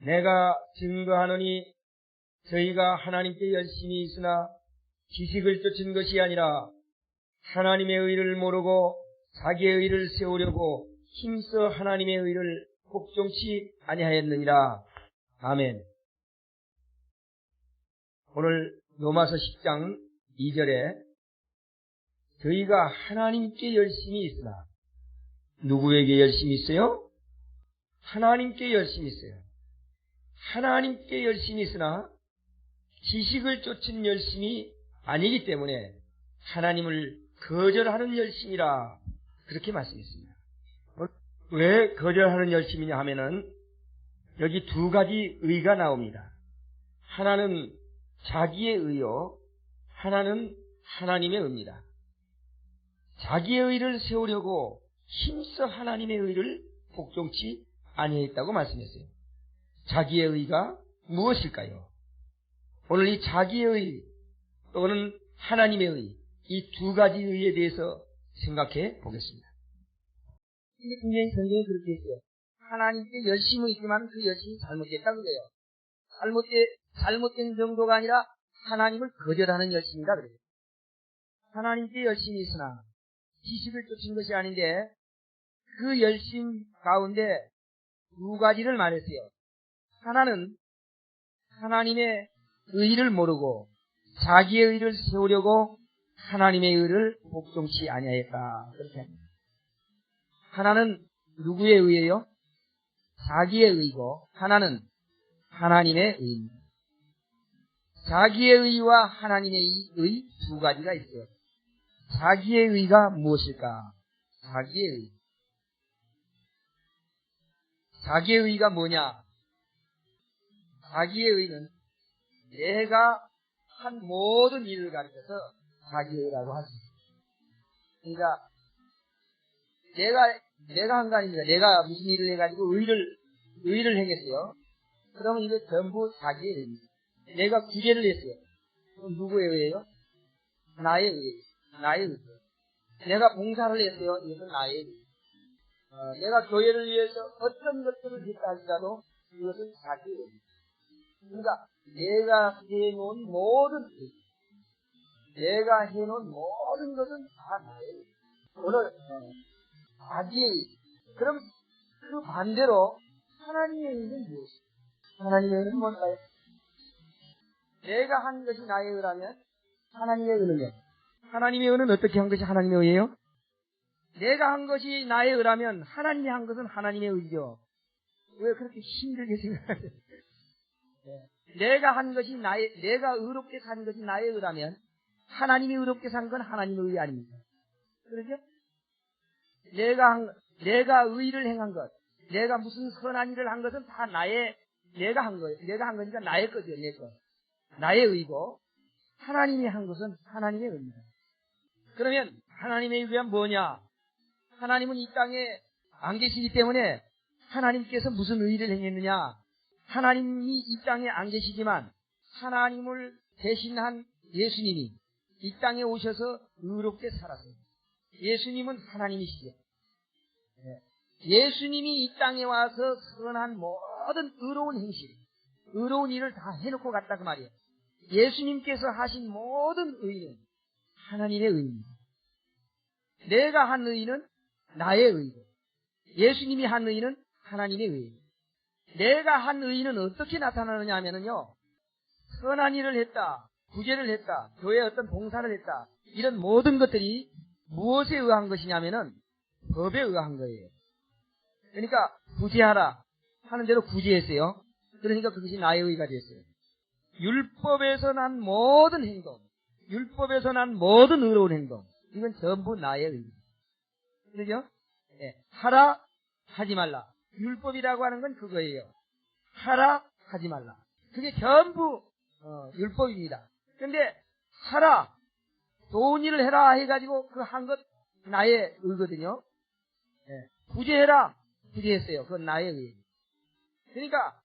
내가 증거하노니 저희가 하나님께 열심히 있으나 지식을 쫓은 것이 아니라 하나님의 의를 모르고 자기의 의를 세우려고 힘써 하나님의 의를 복종치 아니하였느니라. 아멘. 오늘 로마서 10장 2절에 저희가 하나님께 열심히 있으나, 누구에게 열심히 있어요? 하나님께 열심히 있어요. 하나님께 열심히 있으나 지식을 쫓은 열심이 아니기 때문에 하나님을 거절하는 열심이라, 그렇게 말씀했습니다. 왜 거절하는 열심이냐 하면은 여기 두 가지 의가 나옵니다. 하나는 자기의 의요, 하나는 하나님의 의입니다. 자기의 의를 세우려고 힘써 하나님의 의를 복종치 아니했다고 말씀했어요. 자기의 의가 무엇일까요? 오늘 이 자기의 의 또는 하나님의 의, 이 두 가지 의에 대해서 생각해 보겠습니다. 근데 분명히 성경에 그렇게 했어요. 하나님께 열심히 있지만 그 열심이 잘못됐다 그래요. 잘못된 정도가 아니라 하나님을 거절하는 열심이다 그래요. 하나님께 열심히 있으나 지식을 쫓은 것이 아닌데 그 열심 가운데 두 가지를 말했어요. 하나는 하나님의 의를 모르고 자기의 의를 세우려고 하나님의 의를 복종치 아니하였다. 그렇게 합니다. 하나는 누구의 의예요? 자기의 의고, 하나는 하나님의 의입니다. 자기의 의와 하나님의 의 두 가지가 있어요. 자기의 의가 무엇일까? 자기의 의. 자기의 의가 뭐냐? 자기의 의는 내가 한 모든 일을 가르쳐서 자기의 의라고 할 수 있습니다. 그러니까 내가 한 거 아닙니다. 내가 무슨 일을 해가지고 의를 행했어요. 그러면 이거 전부 자기의 의입니다. 내가 구제를 했어요. 그럼 누구의 의예요? 나의 의예요. 나의 의. 내가 봉사를 했어요. 이것은 나의 의. 내가 교회를 위해서 어떤 것들을 했다 할지라도 이것은 자기의 의. 그러니까 내가 해놓은 모든 것은 다 나의 의. 오늘 자기의 의. 그럼 그 반대로 하나님의 의는 무엇이에요? 하나님의 의는 뭔가요? 내가 한 것이 나의 의라면 하나님의 의는요? 하나님의 의는 어떻게 한 것이 하나님의 의예요? 내가 한 것이 나의 의라면 하나님이 한 것은 하나님의 의죠. 왜 그렇게 힘들게 생각하세요? 내가 의롭게 산 것이 나의 의라면 하나님이 의롭게 산 건 하나님의 의 아닙니까? 그렇죠? 내가 의를 행한 것, 내가 무슨 선한 일을 한 것은 다 내가 한 거예요. 내가 한 거니까 나의 거죠, 내 거. 나의 의고, 하나님이 한 것은 하나님의 의입니다. 그러면 하나님의 의가 뭐냐? 하나님은 이 땅에 안 계시기 때문에 하나님께서 무슨 의를 행했느냐? 하나님이 이 땅에 안 계시지만 하나님을 대신한 예수님이 이 땅에 오셔서 의롭게 살았어요. 예수님은 하나님이시죠. 예수님이 이 땅에 와서 선한 모든 의로운 행실, 의로운 일을 다 해놓고 갔다 그 말이에요. 예수님께서 하신 모든 의는 하나님의 의입니다. 내가 한 의는 나의 의고, 예수님이 한 의는 하나님의 의예요. 내가 한 의는 어떻게 나타나느냐 하면은요, 선한 일을 했다, 구제를 했다, 교회에 어떤 봉사를 했다, 이런 모든 것들이 무엇에 의한 것이냐면은 법에 의한 거예요. 그러니까 구제하라 하는 대로 구제했어요. 그러니까 그것이 나의 의가 됐어요. 율법에서 난 모든 행동, 율법에서 난 모든 의로운 행동, 이건 전부 나의 의입니다. 그렇죠? 하라, 하지 말라. 율법이라고 하는 건 그거예요. 하라, 하지 말라. 그게 전부 율법입니다. 근데 하라, 좋은 일을 해라 해가지고 그 한 것 나의 의거든요. 구제해라, 구제했어요. 그건 나의 의예요. 그러니까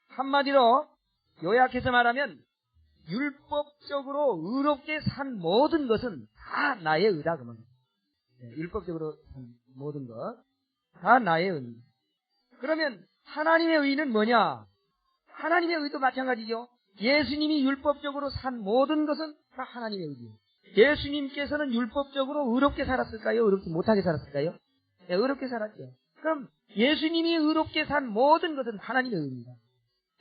한마디로 요약해서 말하면 율법적으로 의롭게 산 모든 것은 다 나의 의다 그 말이에요. 율법적으로 산 모든 것 다 나의 의입니다. 그러면 하나님의 의는 뭐냐? 하나님의 의도 마찬가지죠. 예수님이 율법적으로 산 모든 것은 다 하나님의 의지예요. 예수님께서는 율법적으로 의롭게 살았을까요? 의롭게 못하게 살았을까요? 네, 의롭게 살았죠. 그럼 예수님이 의롭게 산 모든 것은 하나님의 의입니다.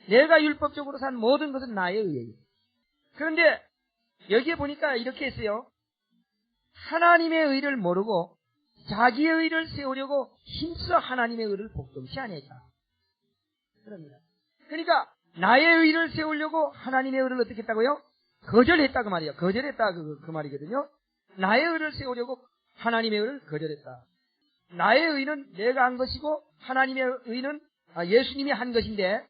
내가 율법적으로 산 모든 것은 나의 의예요. 그런데 여기에 보니까 이렇게 했어요. 하나님의 의를 모르고 자기의 의를 세우려고 힘써 하나님의 의를 복종치 아니하자. 그럽니다. 그러니까 나의 의를 세우려고 하나님의 의를 어떻게 했다고요? 거절했다 그 말이에요. 거절했다 그 말이거든요. 나의 의를 세우려고 하나님의 의를 거절했다. 나의 의는 내가 한 것이고 하나님의 의는 예수님이 한 것인데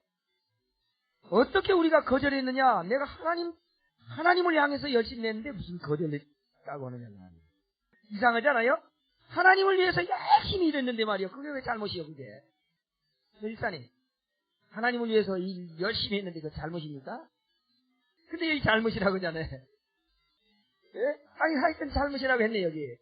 어떻게 우리가 거절했느냐? 내가 하나님을 향해서 열심히 냈는데 무슨 거절했다고 하느냐 말이에요. 이상하지 않아요? 하나님을 위해서 열심히 일했는데 말이에요. 그게 왜 잘못이에요, 그게? 일산이 하나님을 위해서 일 열심히 했는데 그거 잘못입니까? 근데 여기 잘못이라고 하잖아요. 예? 아니, 하여튼 잘못이라고 했네, 여기.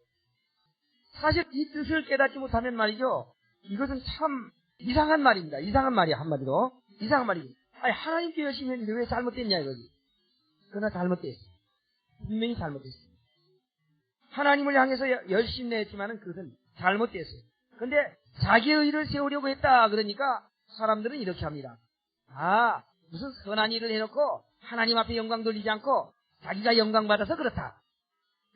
사실 이 뜻을 깨닫지 못하면 말이죠. 이것은 참 이상한 말입니다. 이상한 말이야, 한마디로. 이상한 말이지. 아니, 하나님께 열심히 했는데 왜 잘못됐냐, 이거지. 그러나 잘못됐어. 분명히 잘못됐어. 하나님을 향해서 열심히 했지만은 그것은 잘못됐어요. 근데 자기의 의를 세우려고 했다, 그러니까 사람들은 이렇게 합니다. 아, 무슨 선한 일을 해놓고 하나님 앞에 영광 돌리지 않고 자기가 영광 받아서 그렇다.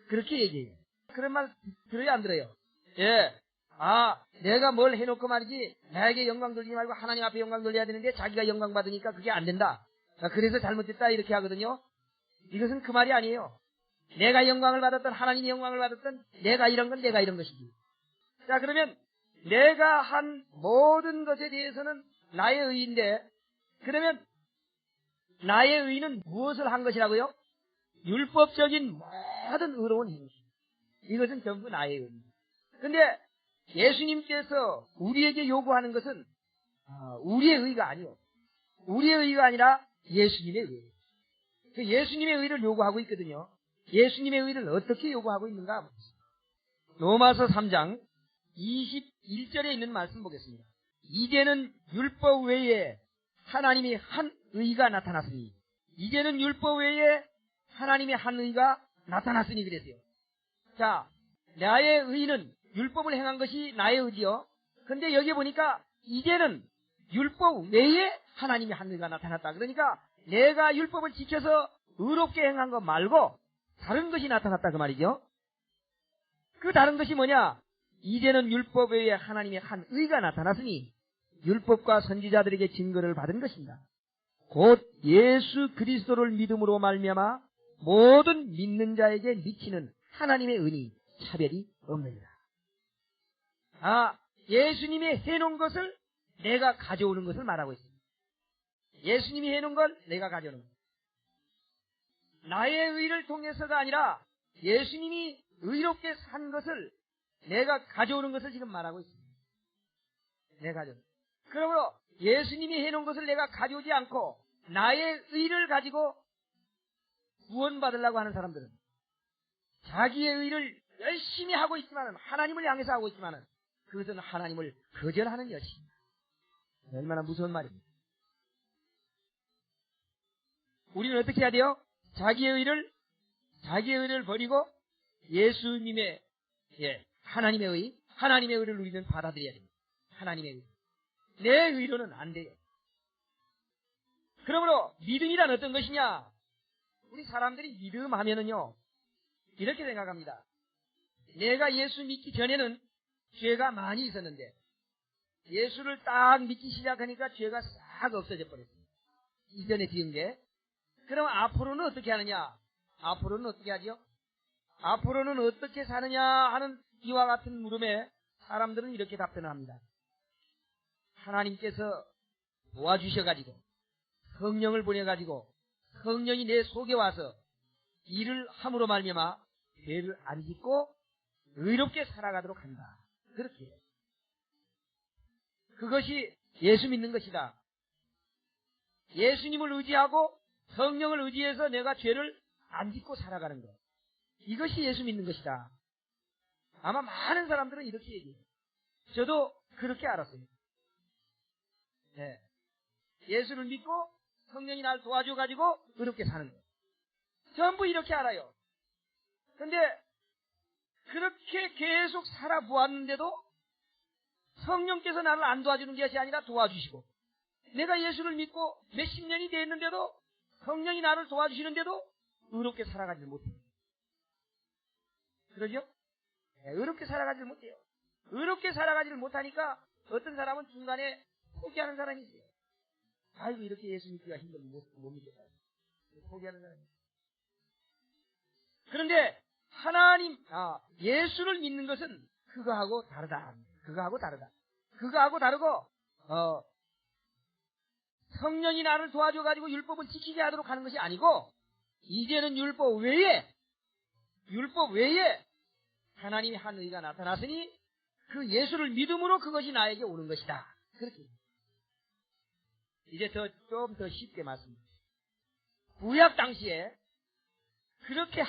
그렇게 얘기해요. 그런 말 들어요, 안 들어요? 예. 아, 내가 뭘 해놓고 말이지 나에게 영광 돌리지 말고 하나님 앞에 영광 돌려야 되는데 자기가 영광 받으니까 그게 안 된다. 그래서 잘못됐다 이렇게 하거든요. 이것은 그 말이 아니에요. 내가 영광을 받았던 하나님이 영광을 받았던 내가 이런 건 내가 이런 것이지. 자, 그러면 내가 한 모든 것에 대해서는 나의 의인데 그러면 나의 의는 무엇을 한 것이라고요? 율법적인 모든 의로운 행위. 이것은 전부 나의 의입니다. 근데 예수님께서 우리에게 요구하는 것은 우리의 의가 아니요. 우리의 의가 아니라 예수님의 의예요. 예수님의 의를 요구하고 있거든요. 예수님의 의를 어떻게 요구하고 있는가? 로마서 3장 21절에 있는 말씀 보겠습니다. 이제는 율법 외에 하나님이 한 의가 나타났으니 이제는 율법 외에 하나님의 한 의가 나타났으니 그랬어요. 자, 나의 의는 율법을 행한 것이 나의 의지요. 근데 여기 보니까 이제는 율법 외에 하나님의 한 의가 나타났다. 그러니까 내가 율법을 지켜서 의롭게 행한 것 말고 다른 것이 나타났다 그 말이죠. 그 다른 것이 뭐냐? 이제는 율법 외에 하나님의 한 의가 나타났으니 율법과 선지자들에게 증거를 받은 것입니다. 곧 예수 그리스도를 믿음으로 말미암아 모든 믿는 자에게 미치는 하나님의 은이 차별이 없느니라. 예수님이 해놓은 것을 내가 가져오는 것을 말하고 있습니다. 예수님이 해놓은 걸 내가 가져오는 것. 나의 의를 통해서가 아니라 예수님이 의롭게 산 것을 내가 가져오는 것을 지금 말하고 있습니다. 내가 가져오는 것. 그러므로 예수님이 해놓은 것을 내가 가져오지 않고 나의 의를 가지고 구원받으려고 하는 사람들은 자기의 의를 열심히 하고 있지만 하나님을 향해서 하고 있지만 그것은 하나님을 거절하는 것입니다. 얼마나 무서운 말입니다. 우리는 어떻게 해야 돼요? 자기의 의를 버리고 예수님의 하나님의 의를 우리는 받아들여야 됩니다. 하나님의 의. 내 의로는 안 돼요. 그러므로 믿음이란 어떤 것이냐? 우리 사람들이 믿음 하면은요 이렇게 생각합니다. 내가 예수 믿기 전에는 죄가 많이 있었는데 예수를 딱 믿기 시작하니까 죄가 싹 없어져 버렸습니다. 이전에 지은 게. 그럼 앞으로는 어떻게 하느냐? 앞으로는 어떻게 하죠? 앞으로는 어떻게 사느냐 하는 이와 같은 물음에 사람들은 이렇게 답변을 합니다. 하나님께서 도와주셔가지고 성령을 보내가지고 성령이 내 속에 와서 일을 함으로 말미암아 죄를 안 짓고 의롭게 살아가도록 한다. 그렇게 해요. 그것이 예수 믿는 것이다. 예수님을 의지하고 성령을 의지해서 내가 죄를 안 짓고 살아가는 것. 이것이 예수 믿는 것이다. 아마 많은 사람들은 이렇게 얘기해요. 저도 그렇게 알았어요. 네. 예수를 믿고 성령이 나를 도와줘가지고 의롭게 사는 거예요. 전부 이렇게 알아요. 근데 그렇게 계속 살아보았는데도 성령께서 나를 안 도와주는 것이 아니라 도와주시고, 내가 예수를 믿고 몇십 년이 됐는데도 성령이 나를 도와주시는데도 의롭게 살아가지 못해요. 그러죠? 네, 의롭게 살아가지 못해요. 의롭게 살아가지를 못하니까 어떤 사람은 중간에 포기하는 사람이 있어요. 아이고, 이렇게 예수 믿기가 힘들면 못 믿겠다. 포기하는 사람이 있어요. 그런데 예수를 믿는 것은 그거하고 다르다. 그거하고 다르다. 그거하고 다르고, 성령이 나를 도와줘가지고 율법을 지키게 하도록 하는 것이 아니고, 이제는 율법 외에 하나님의 한 의가 나타났으니 그 예수를 믿음으로 그것이 나에게 오는 것이다. 그렇게. 이제 좀 더 쉽게 말씀드립니다. 구약 당시에 그렇게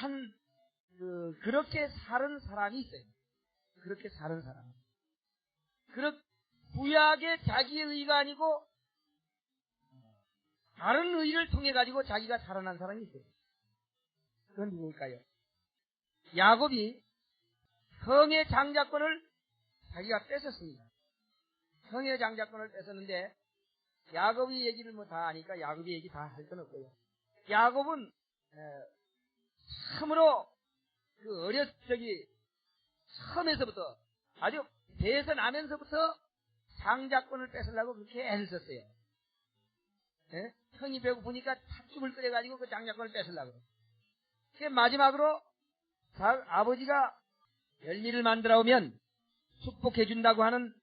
사는 사람이 있어요. 그렇게 사는 사람. 구약의 자기의 의가 아니고 다른 의를 통해 가지고 자기가 살아난 사람이 있어요. 그건 누굴까요? 야곱이 성의 장자권을 자기가 뺏었습니다. 성의 장자권을 뺏었는데, 야곱이 얘기를 뭐 다 아니까 야곱이 얘기 다 할 건 없고요. 야곱은 참으로 처음에서부터 아주 대선하면서부터 장자권을 뺏으려고 그렇게 애를 썼어요. 예? 형이 배고프니까 팥죽을 끓여가지고 그 장자권을 뺏으려고. 마지막으로 아버지가 열매를 만들어 오면 축복해준다고 하는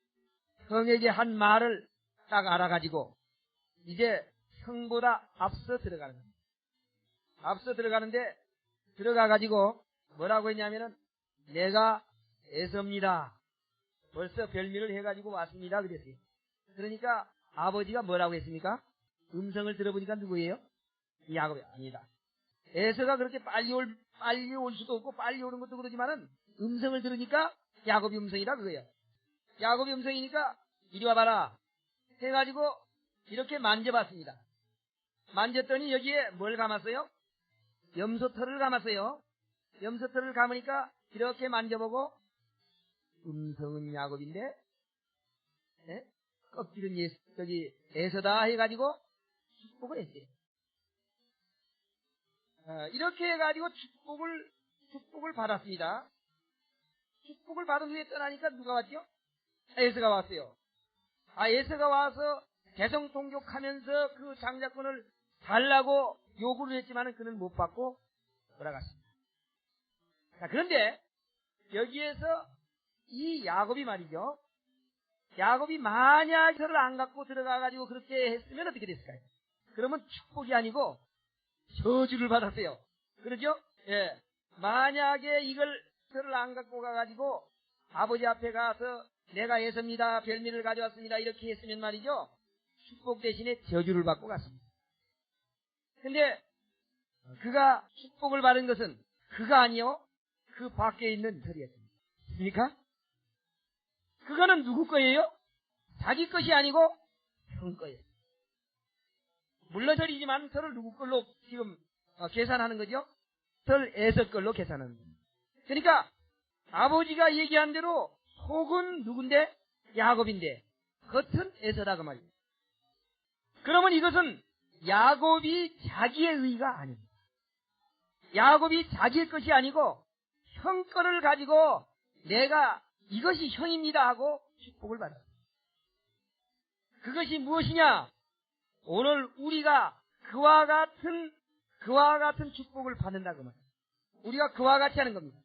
형에게 한 말을 딱 알아가지고 이제 형보다 앞서 들어가는 겁니다. 앞서 들어가는데 들어가가지고 뭐라고 했냐면은 내가 에서입니다. 벌써 별미를 해가지고 왔습니다. 그랬어요. 그러니까 아버지가 뭐라고 했습니까? 음성을 들어보니까 누구예요? 야곱이 아니다. 에서가 그렇게 빨리 올 수도 없고 빨리 오는 것도 그러지만은 음성을 들으니까 야곱이 음성이라 그거예요. 야곱이 음성이니까 이리 와봐라 해가지고 이렇게 만져봤습니다. 만졌더니 여기에 뭘 감았어요? 염소털을 감았어요. 염소털을 감으니까 이렇게 만져보고 음성은 야곱인데 껍질은 에서다 해가지고 축복을 했어요. 이렇게 해가지고 축복을 받았습니다. 축복을 받은 후에 떠나니까 누가 왔죠? 에서가 왔어요. 에서가 와서 대성통곡하면서 그 장자권을 달라고 요구를 했지만은 그는 못 받고 돌아갔습니다. 자, 그런데 여기에서 이 야곱이 말이죠. 야곱이 만약 저를 안 갖고 들어가가지고 그렇게 했으면 어떻게 됐을까요? 그러면 축복이 아니고 저주를 받았어요. 그러죠? 예. 만약에 저를 안 갖고 가가지고 아버지 앞에 가서 내가 에서입니다. 별미를 가져왔습니다. 이렇게 했으면 말이죠. 축복 대신에 저주를 받고 갔습니다. 근데 그가 축복을 받은 것은 그가 아니요. 그 밖에 있는 털이었습니다. 그러니까 그거는 누구 거예요? 자기 것이 아니고 형 거예요. 물론 털이지만 털을 누구 걸로 지금 계산하는 거죠? 털 에서 걸로 계산하는 겁니다. 그러니까 아버지가 얘기한 대로 속은 누군데? 야곱인데 겉은 에서다 그 말이에요. 그러면 이것은 야곱이 자기의 의가 아닙니다. 야곱이 자기의 것이 아니고 형 거를 가지고 내가 이것이 형입니다 하고 축복을 받았어요. 그것이 무엇이냐? 오늘 우리가 그와 같은 축복을 받는다고 말이에요. 우리가 그와 같이 하는 겁니다.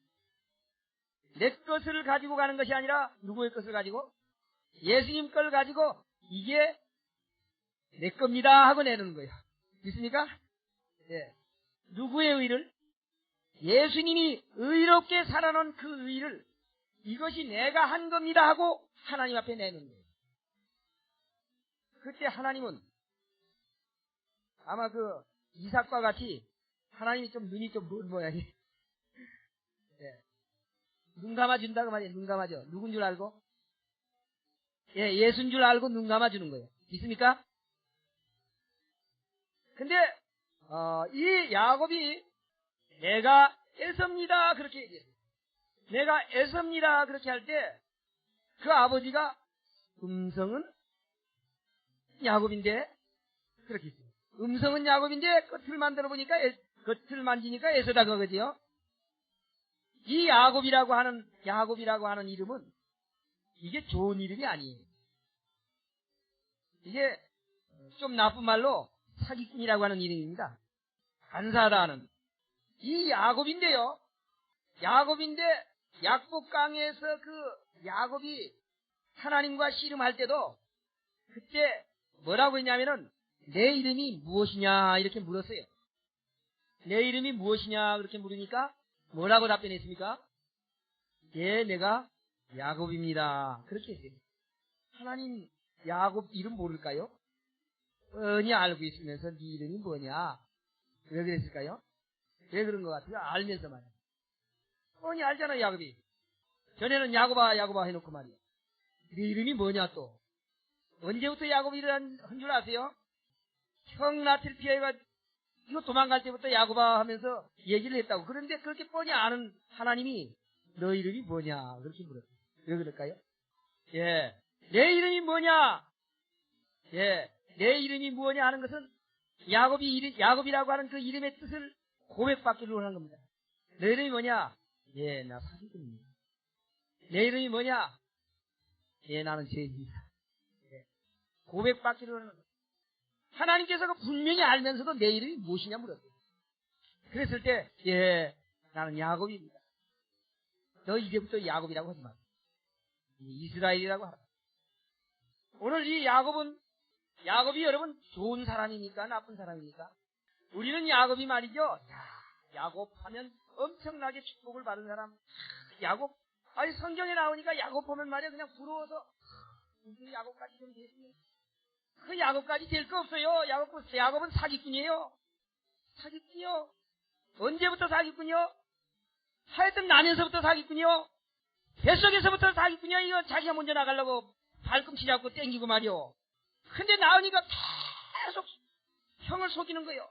내 것을 가지고 가는 것이 아니라 누구의 것을 가지고? 예수님 걸 가지고 이게 내 겁니다 하고 내는 거예요. 믿습니까? 예. 누구의 의를? 예수님이 의롭게 살아놓은 그 의를 이것이 내가 한 겁니다 하고 하나님 앞에 내는 거예요. 그때 하나님은 아마 이삭과 같이 하나님이 좀 눈이 좀 먼 모양이 예. 눈 감아준다고 말이에요. 눈 감아줘. 누군 줄 알고? 예, 예수인 줄 알고 눈 감아주는 거예요. 믿습니까? 근데 이 야곱이 내가 에서입니다 그렇게 얘기했어요. 내가 에서입니다 그렇게 할 때 그 아버지가 음성은 야곱인데 그렇게 했어요. 음성은 야곱인데 끝을 만들어 보니까 끝을 만지니까 에서다 그거지요. 이 야곱이라고 하는 이름은 이게 좋은 이름이 아니에요. 이게 좀 나쁜 말로 사기꾼이라고 하는 이름입니다. 간사하다는 이 야곱인데요. 야곱인데 약복강에서 그 야곱이 하나님과 씨름할 때도 그때 뭐라고 했냐면은 내 이름이 무엇이냐 이렇게 물었어요. 내 이름이 무엇이냐 그렇게 물으니까 뭐라고 답변했습니까? 예, 내가 야곱입니다. 그렇게 했어요. 하나님 야곱 이름 모를까요? 뻔히 알고 있으면서 네 이름이 뭐냐? 왜 그랬을까요? 왜 그런 것 같아요? 알면서 말이야. 뻔히 알잖아요, 야곱이. 전에는 야곱아 해놓고 말이야. 네 이름이 뭐냐 또? 언제부터 야곱이란 한 줄 아세요? 형 나트를 피해가 이거 도망갈 때부터 야곱아 하면서 얘기를 했다고. 그런데 그렇게 뻔히 아는 하나님이 너 이름이 뭐냐? 그렇게 물었어요. 왜 그럴까요? 예. 내 이름이 뭐냐? 예. 내 이름이 뭐냐 하는 것은 야곱이라고 하는 그 이름의 뜻을 고백받기로 하는 겁니다. 내 이름이 뭐냐? 예, 나 사기꾼입니다. 내 이름이 뭐냐? 예, 나는 죄인입니다. 예. 고백받기로 하는 겁니다. 하나님께서 분명히 알면서도 내 이름이 무엇이냐 물었어요. 그랬을 때, 예, 나는 야곱입니다. 너 이제부터 야곱이라고 하지 마. 이스라엘이라고 하라. 오늘 이 야곱이 여러분 좋은 사람입니까? 나쁜 사람입니까? 우리는 야곱이 말이죠. 야곱 하면 엄청나게 축복을 받은 사람. 야곱, 아니 성경에 나오니까 야곱 보면 말이야 그냥 부러워서 무슨 야곱까지 좀 되시면 그 야곱까지 될 거 없어요. 야곱은 사기꾼이에요. 사기꾼이요. 언제부터 사기꾼이요? 하여튼 나면서부터 사기꾼이요. 뱃속에서부터 사기꾼이요. 이거 자기가 먼저 나가려고 발꿈치 잡고 땡기고 말이요. 근데 나오니까 계속 형을 속이는 거예요.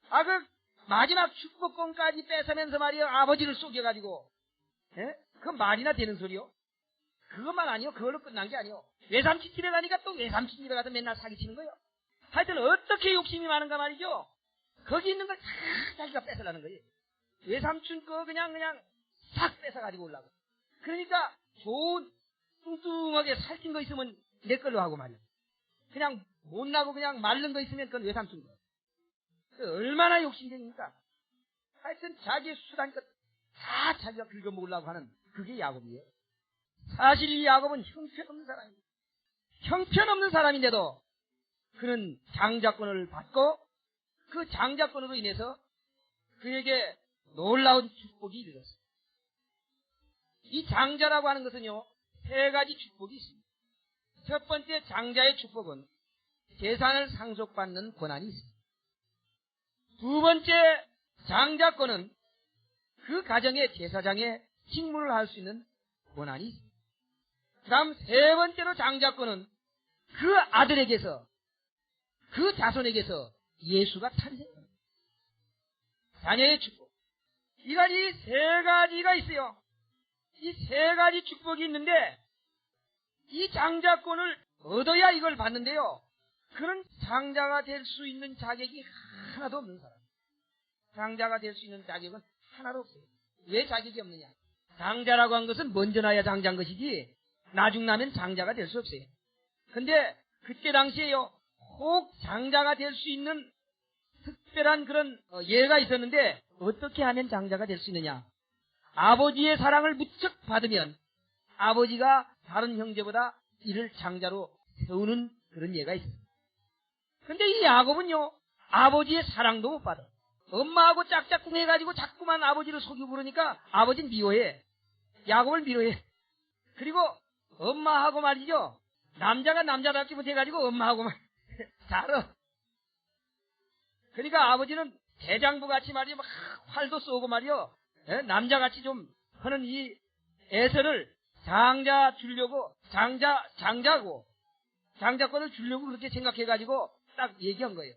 그 마지막 축복권까지 뺏으면서 말이요. 아버지를 속여가지고. 예? 그 말이나 되는 소리요? 그것만 아니요. 그걸로 끝난 게 아니요. 외삼촌 집에 가니까 또 외삼촌 집에 가서 맨날 사기치는 거예요. 하여튼 어떻게 욕심이 많은가 말이죠. 거기 있는 걸 다 자기가 뺏으려는 거예요. 외삼촌 거 그냥 싹 뺏어가지고 올라고. 그러니까 좋은 뚱뚱하게 살찐 거 있으면 내 걸로 하고 말이야. 그냥 못나고 그냥 마른 거 있으면 그건 외삼촌 거. 얼마나 욕심쟁입니까? 하여튼 자기의 수단껏 다 자기가 긁어먹으려고 하는 그게 야곱이에요. 사실 이 야곱은 형편없는 사람입니다. 형편없는 사람인데도 그는 장자권을 받고 그 장자권으로 인해서 그에게 놀라운 축복이 이르렀어요. 이 장자라고 하는 것은요, 세 가지 축복이 있습니다. 첫 번째 장자의 축복은 재산을 상속받는 권한이 있습니다. 두 번째 장자권은 그 가정의 제사장의 직무를 할 수 있는 권한이 있습니다. 그 다음 세 번째로 장자권은 그 아들에게서 그 자손에게서 예수가 탄생합니다. 자녀의 축복. 이 세 가지가 있어요. 이 세 가지 축복이 있는데 이 장자권을 얻어야 이걸 받는데요. 그런 장자가 될 수 있는 자격이 하나도 없는 사람. 장자가 될 수 있는 자격은 하나도 없어요. 왜 자격이 없느냐? 장자라고 한 것은 먼저 나야 장자인 것이지 나중 나면 장자가 될 수 없어요. 근데 그때 당시에요. 꼭 장자가 될 수 있는 특별한 그런 예가 있었는데 어떻게 하면 장자가 될 수 있느냐? 아버지의 사랑을 무척 받으면 아버지가 다른 형제보다 이를 장자로 세우는 그런 예가 있어요. 근데 이 야곱은요, 아버지의 사랑도 못 받아. 엄마하고 짝짝꿍 해가지고 자꾸만 아버지를 속이고 그러니까 아버지는 미워해. 야곱을 미워해. 그리고 엄마하고 말이죠. 남자가 남자답지 못해가지고 엄마하고만 잘어. 그러니까 아버지는 대장부 같이 말이요. 막 활도 쏘고 말이요. 남자같이 좀 하는 이 에서를 장자 주려고, 장자고, 장자권을 주려고 그렇게 생각해가지고 딱 얘기한 거예요.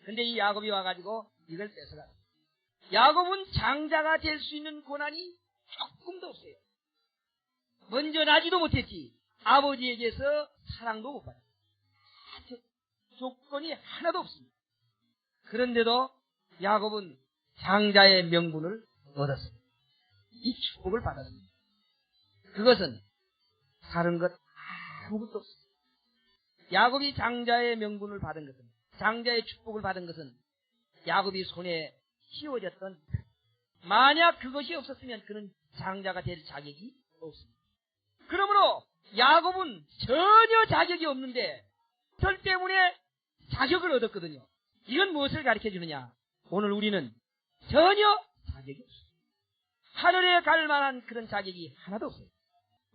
근데 이 야곱이 와가지고 이걸 뺏어가. 야곱은 장자가 될 수 있는 권한이 조금도 없어요. 먼저 나지도 못했지. 아버지에게서 사랑도 못 받았어요. 조건이 하나도 없습니다. 그런데도 야곱은 장자의 명분을 얻었습니다. 이 축복을 받았습니다. 그것은 다른 것 아무것도 없습니다. 야곱이 장자의 명분을 받은 것은, 장자의 축복을 받은 것은 야곱이 손에 씌워졌던, 만약 그것이 없었으면 그는 장자가 될 자격이 없습니다. 그러므로 야곱은 전혀 자격이 없는데 털 때문에 자격을 얻었거든요. 이건 무엇을 가르쳐 주느냐? 오늘 우리는 전혀 자격이 없어요. 하늘에 갈 만한 그런 자격이 하나도 없어요.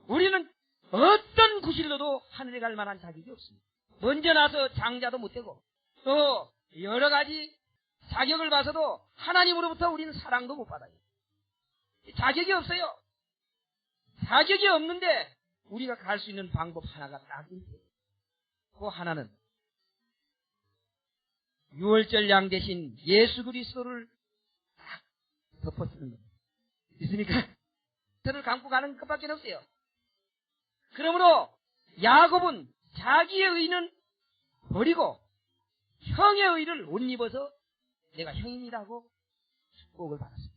우리는 어떤 구실로도 하늘에 갈 만한 자격이 없습니다. 먼저 나서 장자도 못 되고, 또 여러 가지 자격을 봐서도 하나님으로부터 우리는 사랑도 못 받아요. 자격이 없어요. 자격이 없는데 우리가 갈 수 있는 방법 하나가 딱 있어요. 그 하나는 유월절 양 대신 예수 그리스도를 딱 덮어쓰는 겁니다. 있습니까? 저를 감고 가는 것밖에 없어요. 그러므로 야곱은 자기의 의는 버리고 형의 의를 옷 입어서 내가 형입니다 하고 축복을 받았습니다.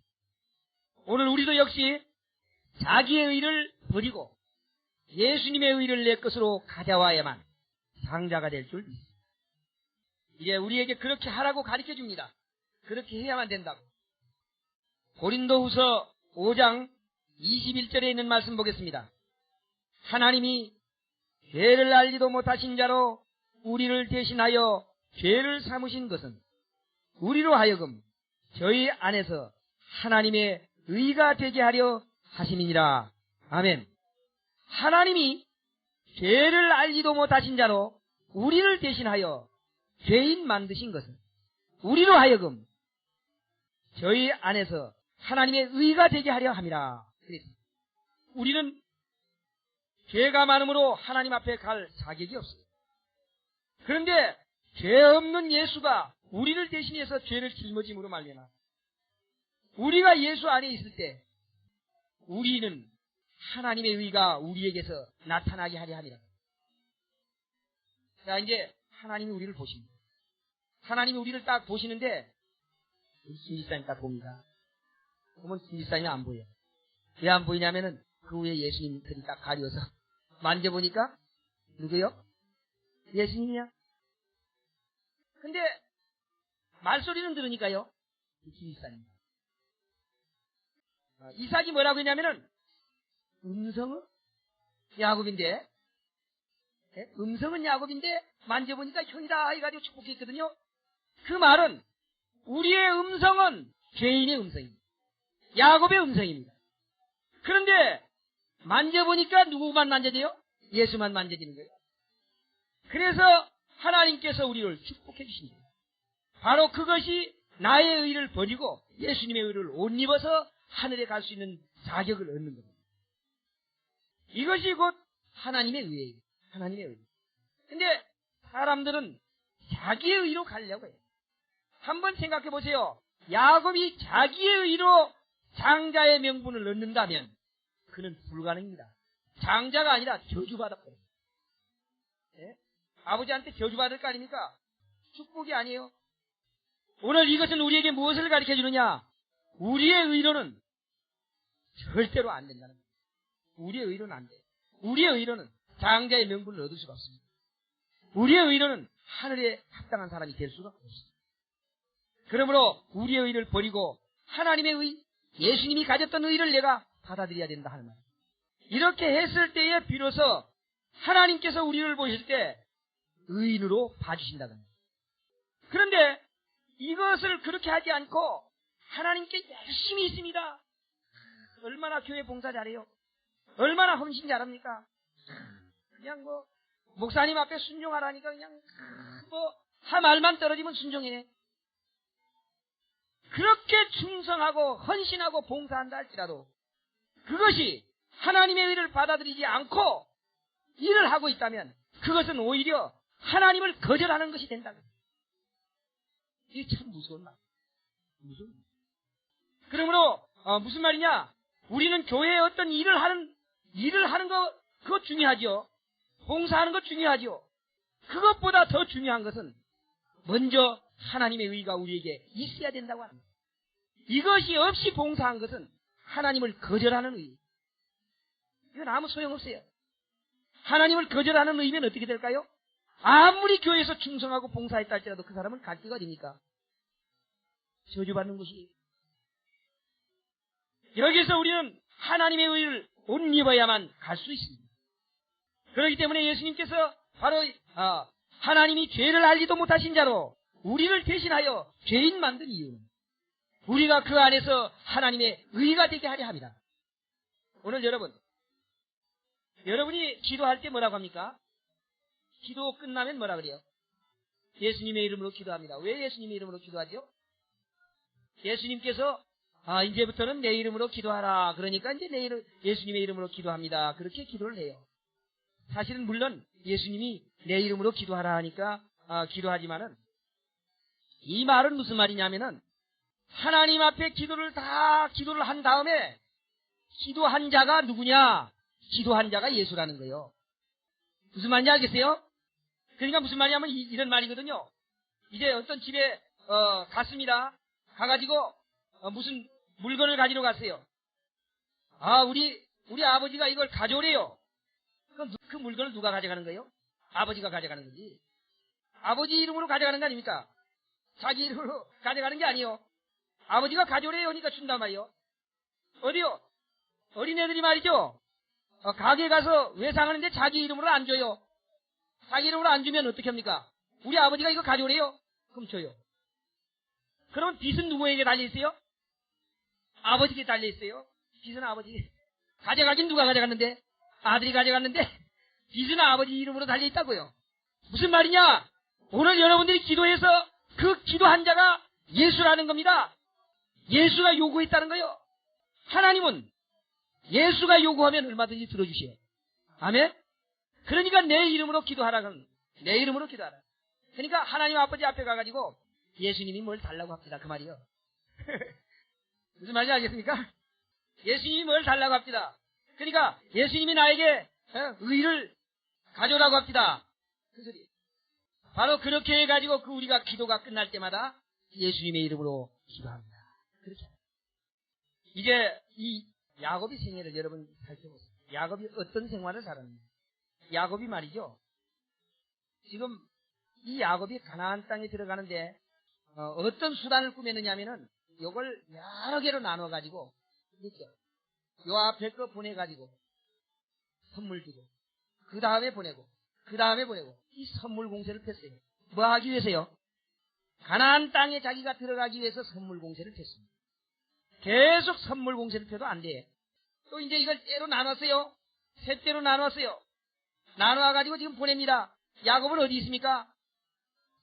오늘 우리도 역시 자기의 의를 버리고 예수님의 의를 내 것으로 가져와야만 장자가 될 줄 믿습니다. 이제 우리에게 그렇게 하라고 가르쳐 줍니다. 그렇게 해야만 된다고. 고린도후서 5장 21절에 있는 말씀 보겠습니다. 하나님이 죄를 알지도 못하신 자로 우리를 대신하여 죄를 삼으신 것은 우리로 하여금 저희 안에서 하나님의 의가 되게 하려 하심이니라. 아멘. 하나님이 죄를 알지도 못하신 자로 우리를 대신하여 죄인 만드신 것은 우리로 하여금 저희 안에서 하나님의 의가 되게 하려 함이라. 우리는 죄가 많으므로 하나님 앞에 갈 자격이 없어요. 그런데 죄 없는 예수가 우리를 대신해서 죄를 짊어짐으로 말미암아 우리가 예수 안에 있을 때 우리는 하나님의 의가 우리에게서 나타나게 하려 함이라. 자, 이제 하나님이 우리를 보십니다. 하나님이 우리를 딱 보시는데 김지사님 딱 봅니다. 그러면 김지사님이 안 보여요. 왜 안 보이냐면은 그 위에 예수님들이 딱 가려서 만져보니까 누구요? 예수님이야. 근데 말소리는 들으니까요. 김지사님. 이삭이 뭐라고 했냐면은 음성은 야곱인데, 음성은 야곱인데 만져보니까 형이다 해가지고 축복했거든요. 그 말은 우리의 음성은 죄인의 음성입니다. 야곱의 음성입니다. 그런데 만져보니까 누구만 만져져요? 예수만 만져지는 거예요. 그래서 하나님께서 우리를 축복해 주신 거예요. 바로 그것이 나의 의를 버리고 예수님의 의를 옷 입어서 하늘에 갈 수 있는 자격을 얻는 겁니다. 이것이 곧 하나님의 의예요. 하나님의 의. 근데 사람들은 자기의 의로 가려고 해요. 한번 생각해 보세요. 야곱이 자기의 의로 장자의 명분을 얻는다면 그는 불가능입니다. 장자가 아니라 저주받았거든요. 예? 아버지한테 저주받을 거 아닙니까? 축복이 아니에요. 오늘 이것은 우리에게 무엇을 가르쳐 주느냐? 우리의 의로는 절대로 안 된다는 거예요. 우리의 의로는 안 돼요. 우리의 의로는 장자의 명분을 얻을 수가 없습니다. 우리의 의로는 하늘에 합당한 사람이 될 수가 없습니다. 그러므로 우리의 의를 버리고 하나님의 의, 예수님이 가졌던 의를 내가 받아들여야 된다 하는 말. 이렇게 했을 때에 비로소 하나님께서 우리를 보실 때 의인으로 봐주신다는 거예요. 그런데 이것을 그렇게 하지 않고 하나님께 열심히 있습니다. 얼마나 교회 봉사 잘해요? 얼마나 헌신 잘합니까? 그냥 목사님 앞에 순종하라니까 그냥 한 말만 떨어지면 순종해. 그렇게 충성하고 헌신하고 봉사한다 할지라도 그것이 하나님의 의를 받아들이지 않고 일을 하고 있다면 그것은 오히려 하나님을 거절하는 것이 된다. 이게 참 무서운 말. 무서운 말. 그러므로 무슨 말이냐? 우리는 교회에 어떤 일을 하는 거 그거 중요하죠. 봉사하는 거 중요하죠. 그것보다 더 중요한 것은 먼저 하나님의 의가 우리에게 있어야 된다고 합니다. 이것이 없이 봉사한 것은 하나님을 거절하는 의. 이건 아무 소용없어요. 하나님을 거절하는 의면 어떻게 될까요? 아무리 교회에서 충성하고 봉사했다 할지라도 그 사람은 갈 데가 어딥니까? 저주받는 곳이. 여기서 우리는 하나님의 의를 옷 입어야만 갈 수 있습니다. 그렇기 때문에 예수님께서 바로 하나님이 죄를 알지도 못하신 자로 우리를 대신하여 죄인 만든 이유는 우리가 그 안에서 하나님의 의가 되게 하려 합니다. 오늘 여러분이 기도할 때 뭐라고 합니까? 기도 끝나면 뭐라 그래요? 예수님의 이름으로 기도합니다. 왜 예수님의 이름으로 기도하죠? 예수님께서 이제부터는 내 이름으로 기도하라. 그러니까 이제 예수님의 이름으로 기도합니다. 그렇게 기도를 해요. 사실은 물론 예수님이 내 이름으로 기도하라 하니까 기도하지만은 이 말은 무슨 말이냐면은 하나님 앞에 기도를 한 다음에 기도한 자가 누구냐? 기도한 자가 예수라는 거예요. 무슨 말인지 알겠어요? 그러니까 무슨 말이냐면 이런 말이거든요. 이제 어떤 집에 갔습니다. 가가지고 무슨 물건을 가지러 갔어요. 우리 아버지가 이걸 가져오래요. 그럼 그 물건을 누가 가져가는 거예요? 아버지가 가져가는 거지. 아버지 이름으로 가져가는 거 아닙니까? 자기 이름으로 가져가는 게 아니요. 아버지가 가져오래요. 그러니까 준단 말이요. 어디요? 어린애들이 말이죠. 가게에 가서 외상하는데 자기 이름으로 안 줘요. 자기 이름으로 안 주면 어떻게 합니까? 우리 아버지가 이거 가져오래요. 그럼 줘요. 그럼 빚은 누구에게 달려있어요? 아버지에게 달려있어요. 빚은 아버지. 가져가긴 누가 가져갔는데? 아들이 가져갔는데 빚은 아버지 이름으로 달려있다고요. 무슨 말이냐? 오늘 여러분들이 기도해서 그 기도한 자가 예수라는 겁니다. 예수가 요구했다는 거예요. 하나님은 예수가 요구하면 얼마든지 들어주시오. 아멘? 그러니까 내 이름으로 기도하라는, 내 이름으로 기도하라. 그러니까 하나님 아버지 앞에 가가지고 예수님이 뭘 달라고 합니다. 그 말이요. 무슨 말인지 알겠습니까? 예수님이 뭘 달라고 합니다. 그러니까 예수님이 나에게 의를 가져오라고 합니다. 그 소리. 바로 그렇게 해가지고 우리가 기도가 끝날 때마다 예수님의 이름으로 기도합니다. 그렇게. 이제 이 야곱의 생애를 여러분 살펴보세요. 야곱이 어떤 생활을 살았는지. 야곱이 말이죠. 지금 이 야곱이 가나안 땅에 들어가는데 어떤 수단을 꾸몄느냐면은 이걸 여러 개로 나눠가지고 그렇죠. 요 앞에 거 보내가지고 선물 주고 그 다음에 보내고 이 선물 공세를 폈어요. 뭐 하기 위해서요? 가나안 땅에 자기가 들어가기 위해서 선물 공세를 폈습니다. 계속 선물 공세를 펴도 안 돼. 또 이제 이걸 때로 나눴어요. 세 때로 나눴어요. 나눠가지고 지금 보냅니다. 야곱은 어디 있습니까?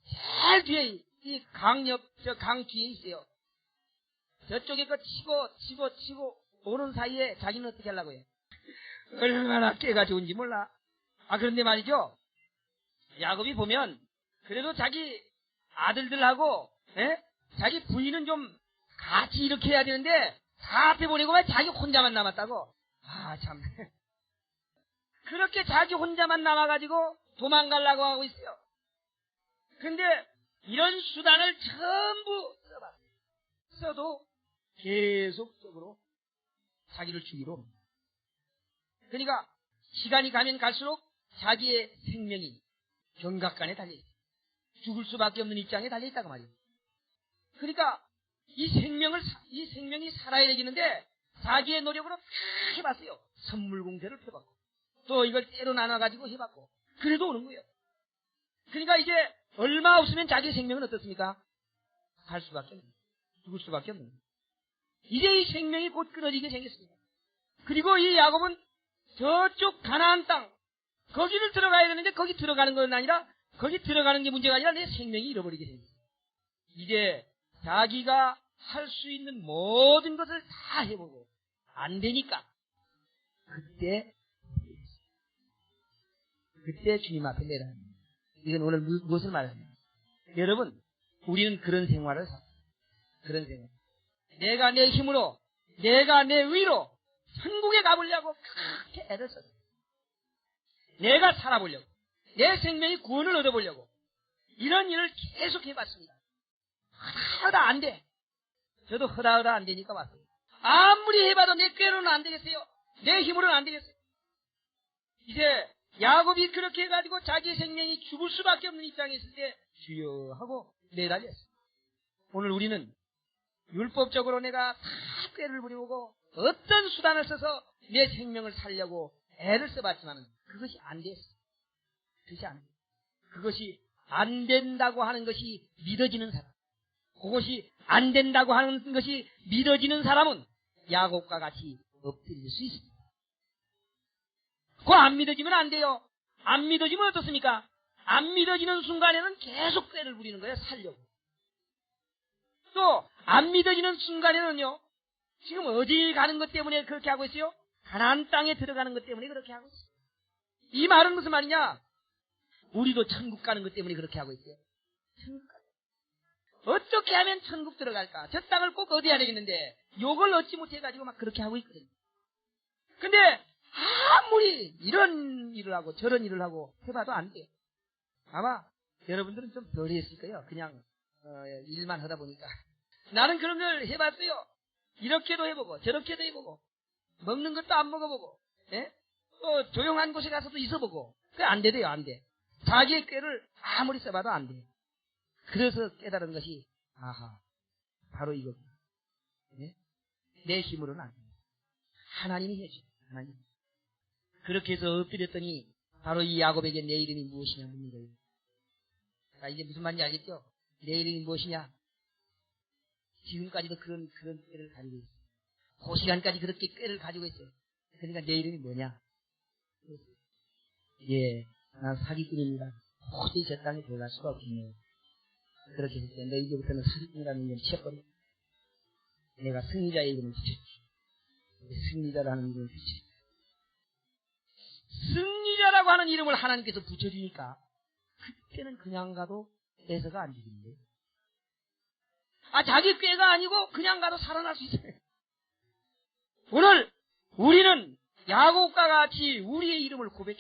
제일 뒤에 이 강 뒤에 있어요. 저쪽에 거 치고 오는 사이에 자기는 어떻게 하려고 해요? 얼마나 깨가 좋은지 몰라. 그런데 말이죠. 야곱이 보면 그래도 자기 아들들하고 자기 부인은 좀 같이 이렇게 해야 되는데 다 앞에 보내고 왜 자기 혼자만 남았다고. 참. 그렇게 자기 혼자만 남아가지고 도망가려고 하고 있어요. 근데 이런 수단을 전부 써도 계속적으로 자기를 죽이러 옵니다. 그러니까 시간이 가면 갈수록 자기의 생명이 경각간에 달려있어요. 죽을 수밖에 없는 입장에 달려있다고 말이에요. 그러니까 이 생명이 살아야 되겠는데 자기의 노력으로 다 해봤어요. 선물 공세를 펴봤고 또 이걸 때로 나눠가지고 해봤고 그래도 오는 거예요. 그러니까 이제 얼마 없으면 자기의 생명은 어떻습니까? 갈 수밖에 없는 거예요. 죽을 수밖에 없는 거예요. 이제 이 생명이 곧 끊어지게 생겼습니다. 그리고 이 야곱은 저쪽 가나안 땅 거기를 들어가야 되는데 거기 들어가는 건 아니라 거기 들어가는 게 문제가 아니라 내 생명이 잃어버리게 생겼어요. 이제 자기가 할 수 있는 모든 것을 다 해보고 안 되니까 그때 주님 앞에 내라. 이건 오늘 무엇을 말합니까? 여러분 우리는 그런 생활을 삽니다. 그런 생활. 내가 내 힘으로, 내가 내 의로 천국에 가보려고 그렇게 애를 썼어요. 내가 살아보려고, 내 생명의 구원을 얻어보려고 이런 일을 계속 해봤습니다. 하다 안 돼. 저도 허다허다 안 되니까 왔어요. 아무리 해봐도 내 꾀로는 안 되겠어요. 내 힘으로는 안 되겠어요. 이제 야곱이 그렇게 해가지고 자기 생명이 죽을 수밖에 없는 입장에 있을 때 주여 하고 내달렸어요. 오늘 우리는 율법적으로 내가 다 꾀를 부리고 어떤 수단을 써서 내 생명을 살려고 애를 써봤지만 그것이 안 됐어요. 그것이 안 돼요. 그것이 안 된다고 하는 것이 믿어지는 사람, 그것이 안 된다고 하는 것이 믿어지는 사람은 야곱과 같이 엎드릴 수 있습니다. 그거 안 믿어지면 안 돼요. 안 믿어지면 어떻습니까? 안 믿어지는 순간에는 계속 꾀를 부리는 거예요. 살려고. 또 안 믿어지는 순간에는요, 지금 어디 가는 것 때문에 그렇게 하고 있어요? 가나안 땅에 들어가는 것 때문에 그렇게 하고 있어요. 이 말은 무슨 말이냐? 우리도 천국 가는 것 때문에 그렇게 하고 있어요. 천국 가요. 어떻게 하면 천국 들어갈까? 저 땅을 꼭 얻어야 되겠는데 욕을 얻지 못해가지고 막 그렇게 하고 있거든요. 근데 아무리 이런 일을 하고 저런 일을 하고 해봐도 안 돼요. 아마 여러분들은 좀 덜 했을 거예요. 그냥 일만 하다 보니까. 나는 그런 걸 해봤어요. 이렇게도 해보고 저렇게도 해보고 먹는 것도 안 먹어보고, 예? 또 조용한 곳에 가서도 있어보고. 그게 안 되대요. 안 돼. 자기의 꾀를 아무리 써봐도 안 돼요. 그래서 깨달은 것이 아하, 바로 이겁니다. 예? 내 힘으로는 안 돼요. 하나님이 해줘요. 하나님. 그렇게 해서 엎드렸더니 바로 이 야곱에게 내 이름이 무엇이냐 묻는 거예요. 자, 이제 무슨 말인지 알겠죠? 내 이름이 무엇이냐? 지금까지도 그런 꾀를 가지고 있어요. 그 시간까지 그렇게 꾀를 가지고 있어요. 그러니까 내 이름이 뭐냐? 예, 난 사기꾼입니다. 도저히 저 땅에 들어갈 수가 없겠네요. 그렇게 했을 때 너 이제부터는 사기꾼이라는 이름을 치워버려. 내가 승리자의 이름을 붙였지. 승리자라는 이름을 붙였지. 승리자라고 하는 이름을 하나님께서 붙여주니까 그때는 그냥 가도 애서가 안 되겠는데. 자기 꾀가 아니고 그냥 가도 살아날 수 있어요. 오늘 우리는 야곱과 같이 우리의 이름을 고백해.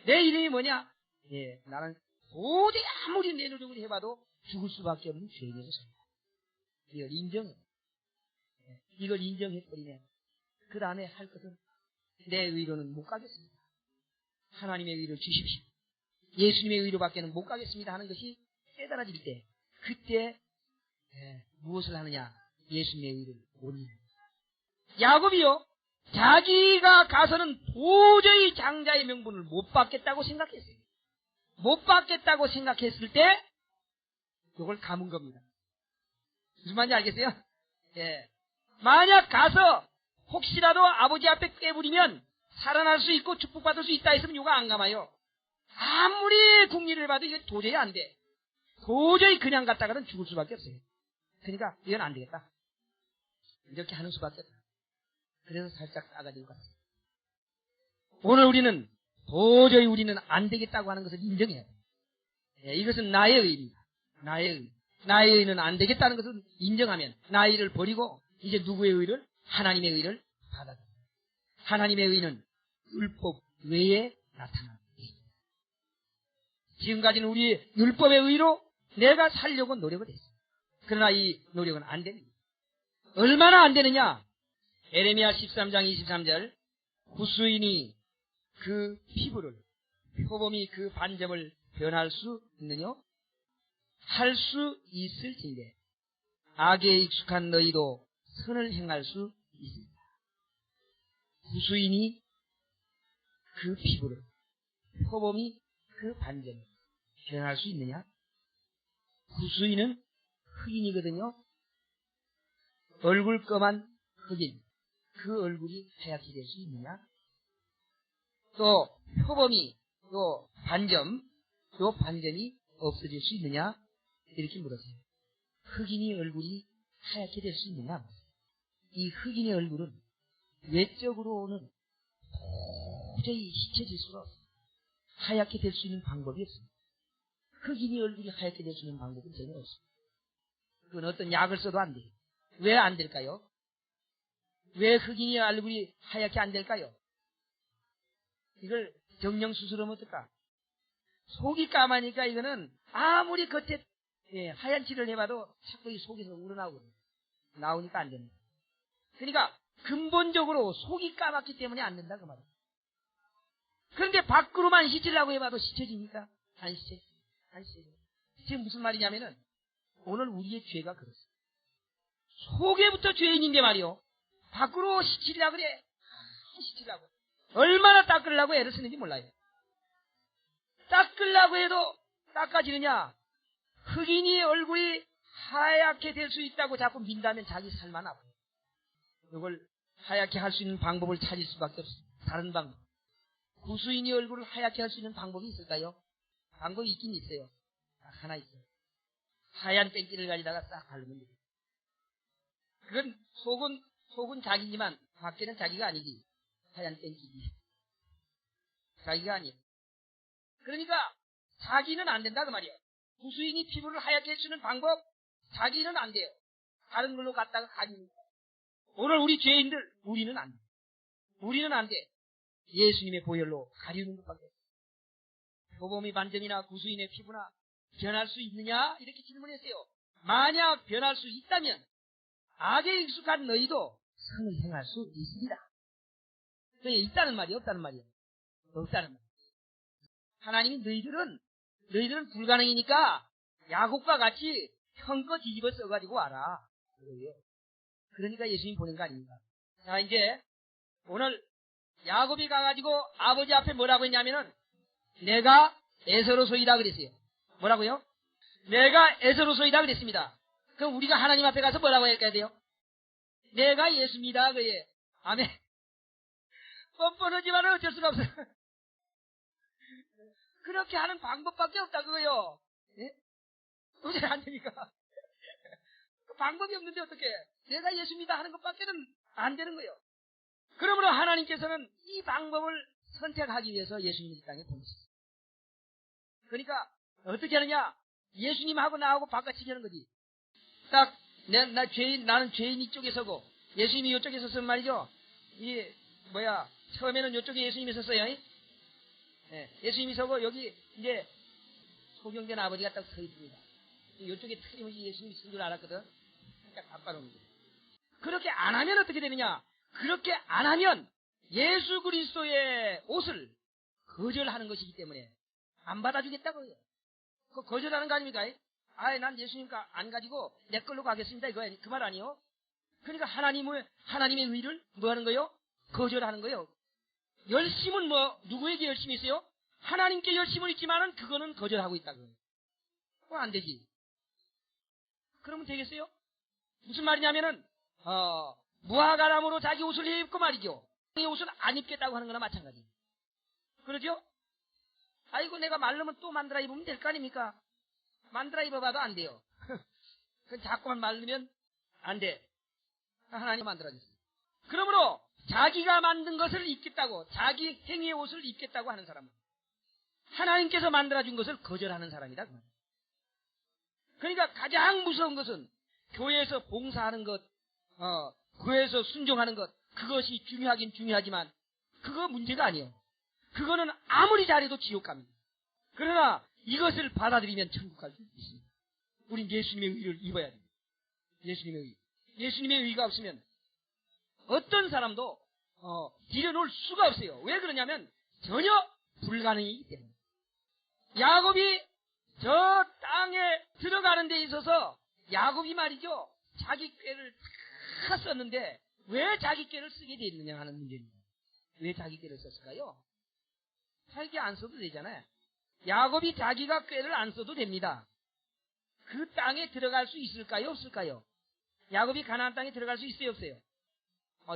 내 이름이 뭐냐? 예, 나는 도저히 아무리 내 노력을 해봐도 죽을 수밖에 없는 죄인이었습니다. 이걸 인정해. 이걸 인정해버리면 그 다음에 할 것은 내 의로는 못 가겠습니다. 하나님의 의를 주십시오. 예수님의 의로밖에는 못 가겠습니다 하는 것이 깨달아질 때, 그때 무엇을 하느냐? 예수님의 의를 올리는. 야곱이요, 자기가 가서는 도저히 장자의 명분을 못 받겠다고 생각했어요. 못 받겠다고 생각했을 때 그걸 감은 겁니다. 무슨 말인지 알겠어요? 예. 만약 가서 혹시라도 아버지 앞에 꾀부리면 살아날 수 있고 축복받을 수 있다 했으면 요가 안 감아요. 아무리 국리를 봐도 이게 도저히 안 돼. 도저히 그냥 갔다가는 죽을 수밖에 없어요. 그러니까 이건 안 되겠다. 이렇게 하는 수밖에 없다. 그래서 살짝 싸가지고 갔어요. 오늘 우리는 도저히 우리는 안 되겠다고 하는 것을 인정해야 돼요. 예, 이것은 나의 의입니다. 나의 의. 나의 의는 안 되겠다는 것을 인정하면 나의 의를 버리고 이제 누구의 의를? 하나님의 의를 받아들여요. 하나님의 의는 율법 외에 나타나는 의입니다. 지금까지는 우리의 율법의 의로 내가 살려고 노력을 했어요. 그러나 이 노력은 안 됩니다. 얼마나 안 되느냐? 에레미야 13장 23절, 구수인이 그 피부를, 표범이 그 반점을 변할 수 있느냐? 할 수 있을진데 악에 익숙한 너희도 선을 행할 수 있습니다. 구수인이 그 피부를, 표범이 그 반점을 변할 수 있느냐? 구수인은 흑인이거든요. 얼굴 검한 흑인, 그 얼굴이 하얗게 될 수 있느냐? 또 표범이, 또 반점, 또 반점이 없어질 수 있느냐? 이렇게 물었어요. 흑인이 얼굴이 하얗게 될 수 있느냐? 이 흑인의 얼굴은 외적으로는 도저히 잊혀질 수가 없어요. 하얗게 될 수 있는 방법이 없습니다. 흑인이 얼굴이 하얗게 될 수 있는 방법은 전혀 없습니다. 그건 어떤 약을 써도 안 돼요. 왜 안 될까요? 왜 흑인이 얼굴이 하얗게 안 될까요? 이걸 정령수술하면 어떨까? 속이 까마니까 이거는 아무리 겉에 하얀 칠을 해봐도 자꾸 이 속에서 우러나오거든요. 나오니까 안 됩니다. 그러니까 근본적으로 속이 까맣기 때문에 안 된다 그 말이에요. 그런데 밖으로만 씻으려고 해봐도 씻혀집니까? 안 씻혀요. 안 씻혀요. 지금 무슨 말이냐면은 오늘 우리의 죄가 그렇습니다. 속에부터 죄인인데 말이요. 밖으로 씻으려고 그래. 씻으려고. 얼마나 닦으려고 애를 쓰는지 몰라요. 닦으려고 해도 닦아지느냐? 흑인이 얼굴이 하얗게 될 수 있다고 자꾸 민다면 자기 살만 아파요. 이걸 하얗게 할 수 있는 방법을 찾을 수밖에 없습니다. 다른 방법. 구수인이 얼굴을 하얗게 할 수 있는 방법이 있을까요? 방법이 있긴 있어요. 딱 하나 있어요. 하얀 땡기를 가지다가 싹 바르면 돼요. 그건 속은 자기지만 밖에는 자기가 아니지. 하얀 땡기지. 자기가 아니에요. 그러니까 자기는 안 된다 그 말이에요. 구수인이 피부를 하얗게 해주는 방법 자기는 안 돼요. 다른 걸로 갖다가 가립니다. 오늘 우리 죄인들 우리는 안 돼. 우리는 안 돼. 예수님의 보혈로 가리우는 것밖에 없어요. 표범이 반점이나 구수인의 피부나 변할 수 있느냐 이렇게 질문했어요. 만약 변할 수 있다면 악에 익숙한 너희도 선을 행할 수 있습니다. 그게 있다는 말이에요, 없다는 말이에요? 없다는 말이에요. 하나님이 너희들은 불가능이니까 야곱과 같이 형껏 뒤집어 써가지고 와라. 그래요. 그러니까 예수님 보낸 거 아닙니까? 자, 이제 오늘 야곱이 가가지고 아버지 앞에 뭐라고 했냐면은 내가 에서로소이다 그랬어요. 뭐라고요? 내가 에서로소이다 그랬습니다. 그럼 우리가 하나님 앞에 가서 뭐라고 할까야 돼요? 내가 예수입니다. 그예. 아멘. 뻔뻔하지만 어쩔 수가 없어요. 그렇게 하는 방법밖에 없다 그거요. 예? 도저히 안 되니까. 그 방법이 없는데 어떻게? 내가 예수입니다 하는 것밖에는 안 되는 거예요. 그러므로 하나님께서는 이 방법을 선택하기 위해서 예수님을 이 땅에 보내셨어요. 그러니까 어떻게 하느냐? 예수님하고 나하고 바꿔치기 하는 거지. 딱 나는 죄인 이쪽에 서고 예수님이 이쪽에 섰으면 말이죠. 처음에는 이쪽에 예수님이 섰어요. 예, 예수님이 서고 여기 이제 소경된 아버지가 딱 서 있습니다. 이쪽에 틀림없이 예수님이 쓴 줄 알았거든. 딱 바꿔놓은 거예요. 그렇게 안 하면 어떻게 되느냐? 그렇게 안 하면 예수 그리스도의 옷을 거절하는 것이기 때문에 안 받아주겠다고요. 그 거절하는 거 아닙니까? 난 예수님 안 가지고 내 걸로 가겠습니다. 이거 그 말 아니요? 그러니까 하나님의 의를 뭐 하는 거요? 거절하는 거요. 열심은 누구에게 열심이 있어요? 하나님께 열심은 있지만은 그거는 거절하고 있다고요. 그건 안 되지. 그러면 되겠어요? 무슨 말이냐면은 무화과나무로 자기 옷을 입고 말이죠. 이 옷은 안 입겠다고 하는 거나 마찬가지. 그러죠? 아이고 내가 말르면 또 만들어 입으면 될 거 아닙니까? 만들어 입어봐도 안 돼요. 그건 자꾸만 말르면 안 돼. 하나님 만들어줬어요. 그러므로 자기가 만든 것을 입겠다고 자기 행위의 옷을 입겠다고 하는 사람은 하나님께서 만들어준 것을 거절하는 사람이다. 그러니까 가장 무서운 것은 교회에서 봉사하는 것, 교회에서 순종하는 것, 그것이 중요하긴 중요하지만 그거 문제가 아니에요. 그거는 아무리 잘해도 지옥 갑니다. 그러나 이것을 받아들이면 천국 갈 수 있습니다. 우린 예수님의 의를 입어야 됩니다. 예수님의 의. 예수님의 의가 없으면 어떤 사람도 들여놓을 수가 없어요. 왜 그러냐면 전혀 불가능이기 때문에. 야곱이 저 땅에 들어가는 데 있어서 야곱이 말이죠. 자기 꾀를 다 썼는데 왜 자기 꾀를 쓰게 됐느냐 하는 문제입니다. 왜 자기 꾀를 썼을까요? 자기 안 써도 되잖아요. 야곱이 자기가 꾀를 안 써도 됩니다. 그 땅에 들어갈 수 있을까요? 없을까요? 야곱이 가나안 땅에 들어갈 수 있어요? 없어요?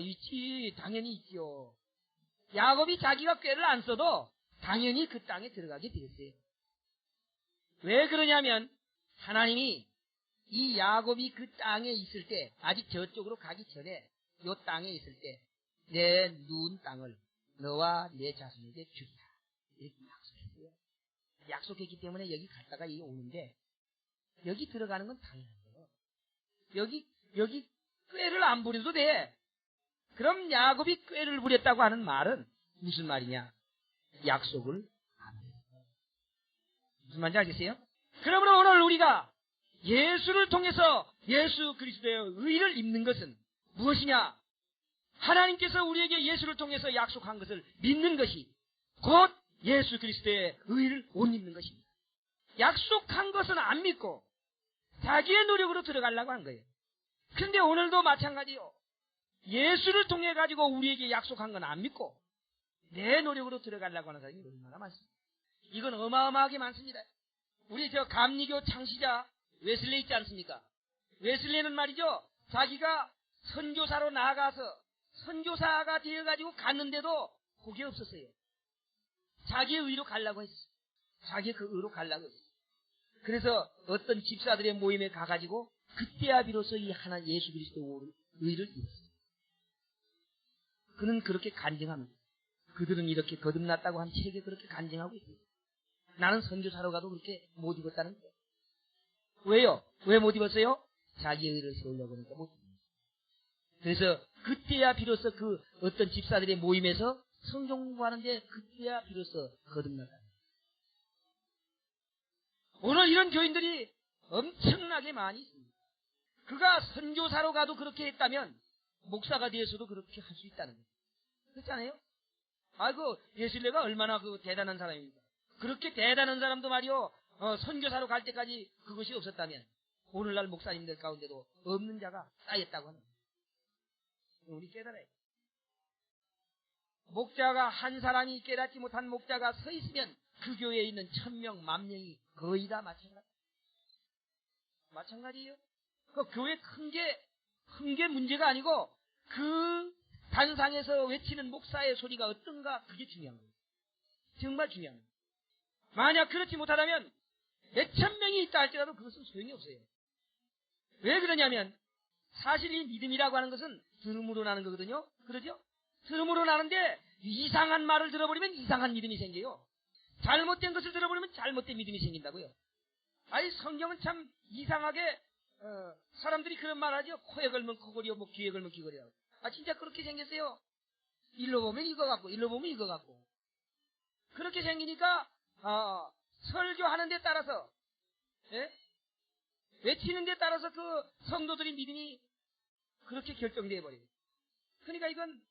있지. 당연히 있죠. 야곱이 자기가 꾀를 안 써도 당연히 그 땅에 들어가게 되었어요. 왜 그러냐면 하나님이 이 야곱이 그 땅에 있을 때 아직 저쪽으로 가기 전에 이 땅에 있을 때 내 누운 땅을 너와 내 자손에게 주리라 이렇게 약속했어요. 약속했기 때문에 여기 갔다가 여기 오는데 여기 들어가는 건 당연해요. 여기 꾀를 안 부려도 돼. 그럼 야곱이 꾀를 부렸다고 하는 말은 무슨 말이냐? 약속을 안 해요. 무슨 말인지 알겠어요? 그러므로 오늘 우리가 예수를 통해서 예수 그리스도의 의를 입는 것은 무엇이냐? 하나님께서 우리에게 예수를 통해서 약속한 것을 믿는 것이 곧 예수 그리스도의 의를 못 입는 것입니다. 약속한 것은 안 믿고 자기의 노력으로 들어가려고 한 거예요. 그런데 오늘도 마찬가지요. 예수를 통해 가지고 우리에게 약속한 건 안 믿고 내 노력으로 들어가려고 하는 사람이 얼마나 많습니다. 이건 어마어마하게 많습니다. 우리 저 감리교 창시자 웨슬레 있지 않습니까? 웨슬레는 말이죠. 자기가 선교사로 나아가서 선교사가 되어가지고 갔는데도 복이 없었어요. 자기의 의로 가려고 했어요. 자기의 그 의로 가려고 했어요. 그래서 어떤 집사들의 모임에 가가지고 그때야 비로소 이 하나 예수 그리스도 의를 입었어요. 그는 그렇게 간증합니다. 그들은 이렇게 거듭났다고 한 책에 그렇게 간증하고 있어요. 나는 선교사로 가도 그렇게 못 입었다는 거예요. 왜요? 왜 못 입었어요? 자기의 의를 세우려고 하니까 못 입었어요. 그래서 그때야 비로소 그 어떤 집사들의 모임에서 성경 공부하는데 그때야 비로소 거듭났다. 오늘 이런 교인들이 엄청나게 많이 있습니다. 그가 선교사로 가도 그렇게 했다면 목사가 되어서도 그렇게 할 수 있다는 거예요. 그렇잖아요? 아이고 예술레가 얼마나 그 대단한 사람입니까? 그렇게 대단한 사람도 말이요 선교사로 갈 때까지 그것이 없었다면 오늘날 목사님들 가운데도 없는 자가 쌓였다고 하는 거예요. 우리 깨달아요. 목자가 한 사람이 깨닫지 못한 목자가 서 있으면 그 교회에 있는 1000명, 10,000명이 거의 다 마찬가지예요. 그 교회 큰 게 문제가 아니고 그 단상에서 외치는 목사의 소리가 어떤가 그게 중요한 거예요. 정말 중요한 거예요. 만약 그렇지 못하다면 몇천 명이 있다 할지라도 그것은 소용이 없어요. 왜 그러냐면 사실 이 믿음이라고 하는 것은 들음으로 나는 거거든요. 그러죠? 들음으로 나는데 이상한 말을 들어버리면 이상한 믿음이 생겨요. 잘못된 것을 들어버리면 잘못된 믿음이 생긴다고요. 아니 성경은 참 이상하게 사람들이 그런 말 하죠. 코에 걸면 코걸이요, 뭐 귀에 걸면 귀걸이라고. 아 진짜 그렇게 생겼어요. 일로 보면 이거 같고 일로 보면 이거 같고. 그렇게 생기니까 설교하는 데 따라서 외치는 데 따라서 그 성도들의 믿음이 그렇게 결정되어 버려요. 그러니까 이건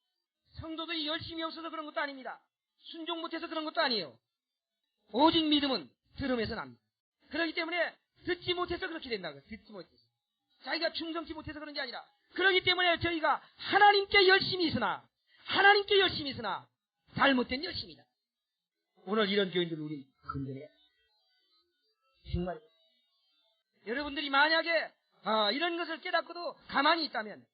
성도들이 열심히 없어서 그런 것도 아닙니다. 순종 못해서 그런 것도 아니에요. 오직 믿음은 들음에서 납니다. 그렇기 때문에 듣지 못해서 그렇게 된다고요. 듣지 못해서. 자기가 충성치 못해서 그런 게 아니라 그렇기 때문에 저희가 하나님께 열심히 있으나 잘못된 열심이다. 오늘 이런 교인들 우리 건드려야 정말 여러분들이 만약에 이런 것을 깨닫고도 가만히 있다면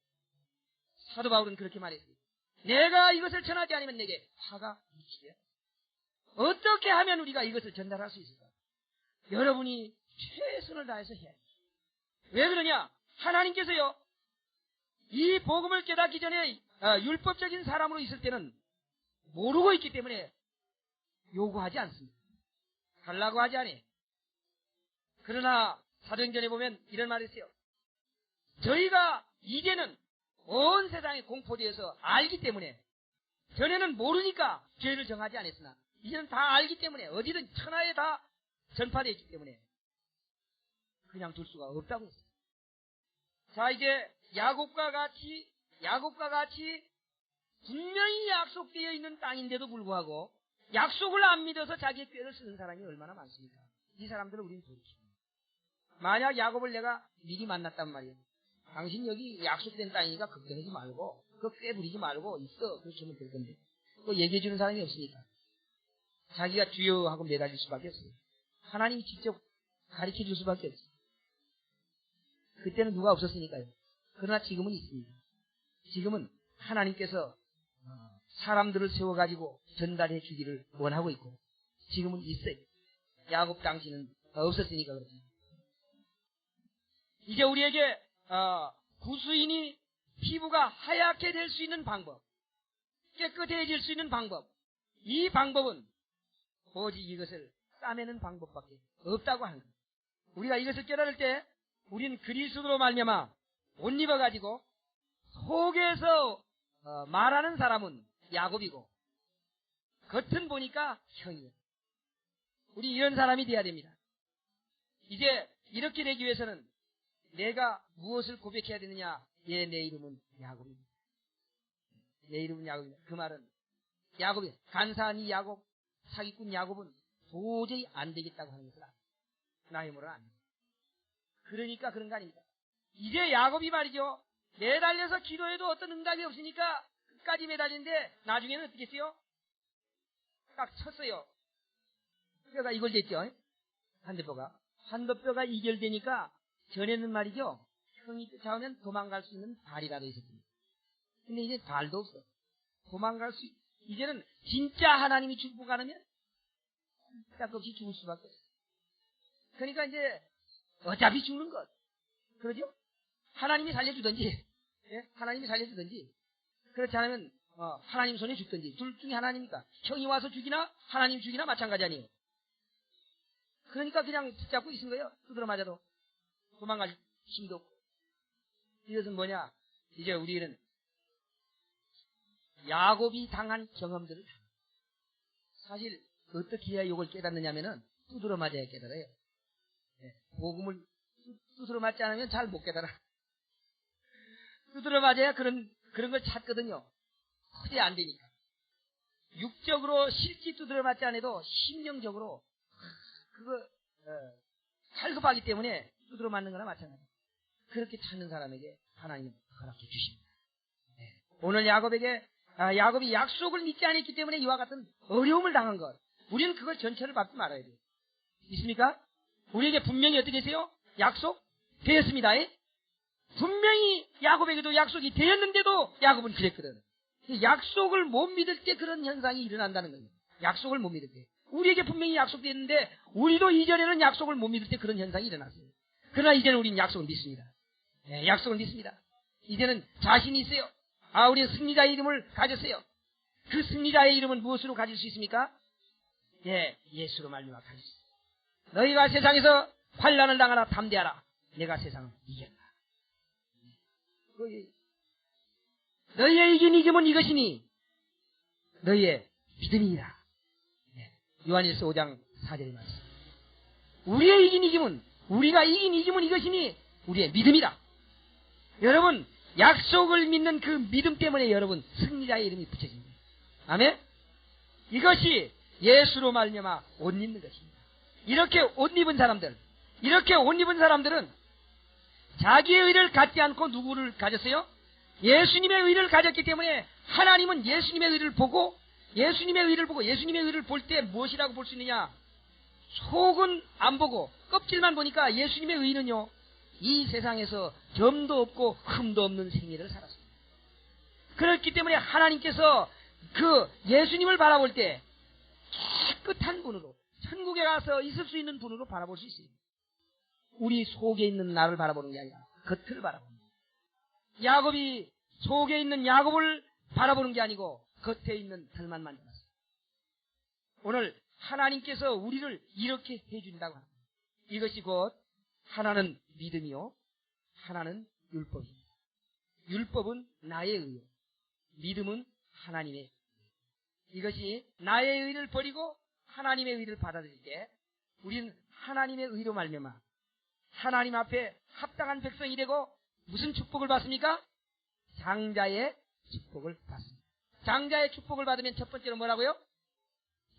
사도 바울은 그렇게 말했습니다. 내가 이것을 전하지 않으면 내게 화가 미치게. 어떻게 하면 우리가 이것을 전달할 수 있을까? 여러분이 최선을 다해서 해야 해요. 왜 그러냐? 하나님께서요 이 복음을 깨닫기 전에 율법적인 사람으로 있을 때는 모르고 있기 때문에 요구하지 않습니다. 하려고 하지 않아요. 그러나 사도행전에 보면 이런 말이 있어요. 저희가 이제는 온 세상에 공포되어서 알기 때문에 전에는 모르니까 죄를 정하지 않았으나 이제는 다 알기 때문에 어디든 천하에 다 전파되어 있기 때문에 그냥 둘 수가 없다고 했어요. 자 이제 야곱과 같이 분명히 약속되어 있는 땅인데도 불구하고 약속을 안 믿어서 자기의 꾀를 쓰는 사람이 얼마나 많습니까? 이 사람들은 우리는 도둑입니다. 만약 야곱을 내가 미리 만났단 말이에요. 당신 여기 약속된 땅이니까 걱정하지 말고 그거 꾀 부리지 말고 있어. 그렇게 하면 될 건데 그거 얘기해 주는 사람이 없으니까 자기가 주여 하고 매달릴 수밖에 없어요. 하나님이 직접 가르쳐 줄 수밖에 없어요. 그때는 누가 없었으니까요. 그러나 지금은 있습니다. 지금은 하나님께서 사람들을 세워가지고 전달해 주기를 원하고 있고 지금은 있어요. 야곱 당시는 없었으니까 그렇죠. 이제 우리에게 구수인이 피부가 하얗게 될 수 있는 방법, 깨끗해질 수 있는 방법, 이 방법은 오직 이것을 싸매는 방법밖에 없다고 하는 거예요. 우리가 이것을 깨달을 때 우리는 그리스도로 말미암아 옷 입어가지고 속에서 말하는 사람은 야곱이고 겉은 보니까 형이에요. 우리 이런 사람이 돼야 됩니다. 이제 이렇게 되기 위해서는 내가 무엇을 고백해야 되느냐? 예, 내 이름은 야곱입니다. 내 이름은 야곱입니다. 그 말은 야곱이 간사한 이 야곱, 사기꾼 야곱은 도저히 안 되겠다고 하는 것을 나의 모르는 안 됩니다. 그러니까 그런 거 아닙니까? 이제 야곱이 말이죠. 매달려서 기도해도 어떤 응답이 없으니까 끝까지 매달리는데 나중에는 어떻게 했어요? 딱 쳤어요. 뼈가 이골됐죠. 한도뼈가 이결되니까 전에는 말이죠. 형이 쫓아오면 도망갈 수 있는 발이라도 있었습니다. 근데 이제 발도 없어. 이제는 진짜 하나님이 축복하면 꼼짝없이 죽을 수밖에 없어. 그러니까 이제 어차피 죽는 것. 그러죠? 하나님이 살려주든지, 예? 하나님이 살려주든지, 그렇지 않으면 하나님 손에 죽든지, 둘 중에 하나님이니까 형이 와서 죽이나 하나님 죽이나 마찬가지 아니에요. 그러니까 그냥 붙잡고 있는 거예요. 두드러 맞아도 도망갈 힘도 없고. 이것은 뭐냐? 이제 우리는 야곱이 당한 경험들을 사실 어떻게 해야 이걸 깨닫느냐면은 두드러 맞아야 깨달아요. 네, 복음을 두드러 맞지 않으면 잘 못 깨달아. 두드러 맞아야 그런 걸 찾거든요. 도저히 안 되니까. 육적으로 실제 두드러 맞지 않아도 심령적으로 그거 살급하기 때문에 두드러 맞는 거나 마찬가지. 그렇게 찾는 사람에게 하나님은 허락해 주십니다. 네. 오늘 야곱이 약속을 믿지 않았기 때문에 이와 같은 어려움을 당한 것. 우리는 그걸 전체를 밟지 말아야 돼요. 있습니까? 우리에게 분명히 어떻게 되세요? 약속 되었습니다. 분명히 야곱에게도 약속이 되었는데도 야곱은 그랬거든. 약속을 못 믿을 때 그런 현상이 일어난다는 거예요. 약속을 못 믿을 때. 우리에게 분명히 약속되었는데 우리도 이전에는 약속을 못 믿을 때 그런 현상이 일어났어요. 그러나 이제는 우리는 약속을 믿습니다. 네, 약속을 믿습니다. 이제는 자신이 있어요. 우리는 승리자의 이름을 가졌어요. 그 승리자의 이름은 무엇으로 가질 수 있습니까? 예, 예수로 말미암아 가질 수 있어요. 너희가 세상에서 환난을 당하나 담대하라. 내가 세상을 이겼다. 너희의 이긴 이김은 이것이니 너희의 믿음이니라. 요한일서 5장 4절의 말씀. 우리가 이긴 이김은 이것이니 우리의 믿음이다. 여러분, 약속을 믿는 그 믿음 때문에 여러분 승리자의 이름이 붙여집니다. 아멘? 이것이 예수로 말미암아 옷 입는 것입니다. 이렇게 옷 입은 사람들은 자기의 의를 갖지 않고 누구를 가졌어요? 예수님의 의를 가졌기 때문에 하나님은 예수님의 의를 보고 예수님의 의를 볼 때 무엇이라고 볼 수 있느냐? 속은 안 보고 껍질만 보니까 예수님의 의는요, 이 세상에서 점도 없고 흠도 없는 생애를 살았습니다. 그렇기 때문에 하나님께서 그 예수님을 바라볼 때 깨끗한 분으로 천국에 가서 있을 수 있는 분으로 바라볼 수 있어요. 우리 속에 있는 나를 바라보는 게 아니라 겉을 바라봅니다. 야곱이 속에 있는 야곱을 바라보는 게 아니고 겉에 있는 털만 만져봤어요. 오늘 하나님께서 우리를 이렇게 해준다고 합니다. 이것이 곧 하나는 믿음이요, 하나는 율법입니다. 율법은 나의 의요, 믿음은 하나님의 의. 이것이 나의 의를 버리고 하나님의 의를 받아들일 때 우리는 하나님의 의로 말미암아 하나님 앞에 합당한 백성이 되고 무슨 축복을 받습니까? 장자의 축복을 받습니다. 장자의 축복을 받으면 첫 번째로 뭐라고요?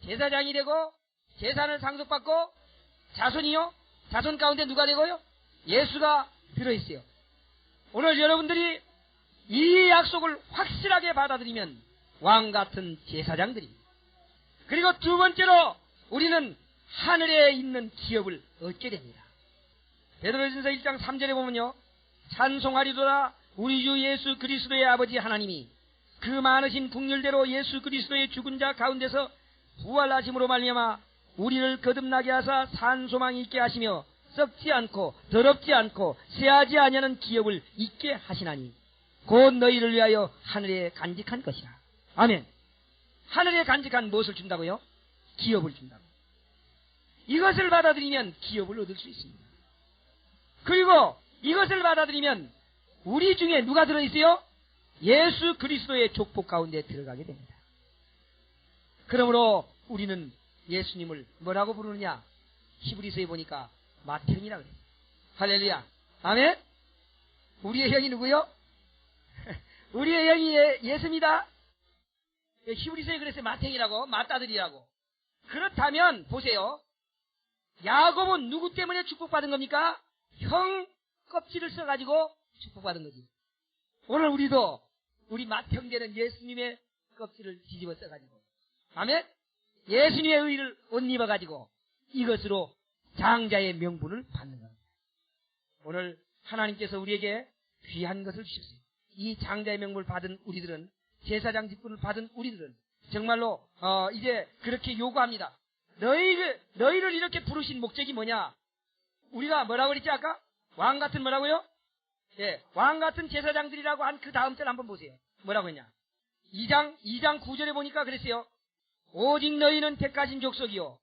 제사장이 되고 제사를 상속받고 자손이요, 자손 가운데 누가 되고요? 예수가 들어있어요. 오늘 여러분들이 이 약속을 확실하게 받아들이면 왕같은 제사장들입니다. 그리고 두 번째로 우리는 하늘에 있는 기업을 얻게 됩니다. 베드로전서 1장 3절에 보면요, 찬송하리로다 우리 주 예수 그리스도의 아버지 하나님이 그 많으신 국률대로 예수 그리스도의 죽은 자 가운데서 부활하심으로 말미암아 우리를 거듭나게 하사 산 소망이 있게 하시며 썩지 않고 더럽지 않고 쇠하지 아니하는 기업을 있게 하시나니 곧 너희를 위하여 하늘에 간직한 것이라. 아멘. 하늘에 간직한 무엇을 준다고요? 기업을 준다고. 이것을 받아들이면 기업을 얻을 수 있습니다. 그리고 이것을 받아들이면 우리 중에 누가 들어있어요? 예수 그리스도의 족복 가운데 들어가게 됩니다. 그러므로 우리는 예수님을 뭐라고 부르느냐? 히브리서에 보니까 맏형이라고 그래요. 할렐루야. 아멘? 우리의 형이 누구요? 우리의 형이 예수입니다. 히브리서에 그랬어요. 맏형이라고, 맏아들이라고. 그렇다면 보세요. 야곱은 누구 때문에 축복받은 겁니까? 형 껍질을 써가지고 축복받은 거지. 오늘 우리도 우리 맏형제는 예수님의 껍질을 뒤집어 써가지고, 아멘? 예수님의 의를 옷 입어가지고 이것으로 장자의 명분을 받는 겁니다. 오늘 하나님께서 우리에게 귀한 것을 주셨어요. 이 장자의 명분을 받은 우리들은, 제사장 직분을 받은 우리들은 정말로 이제 그렇게 요구합니다. 너희를 이렇게 부르신 목적이 뭐냐? 우리가 뭐라고 그랬지 아까? 왕 같은 뭐라고요? 예, 왕 같은 제사장들이라고 한 그 다음 절 한번 보세요. 뭐라고 했냐? 2장 9절에 보니까 그랬어요. 오직 너희는 택하신 족속이요,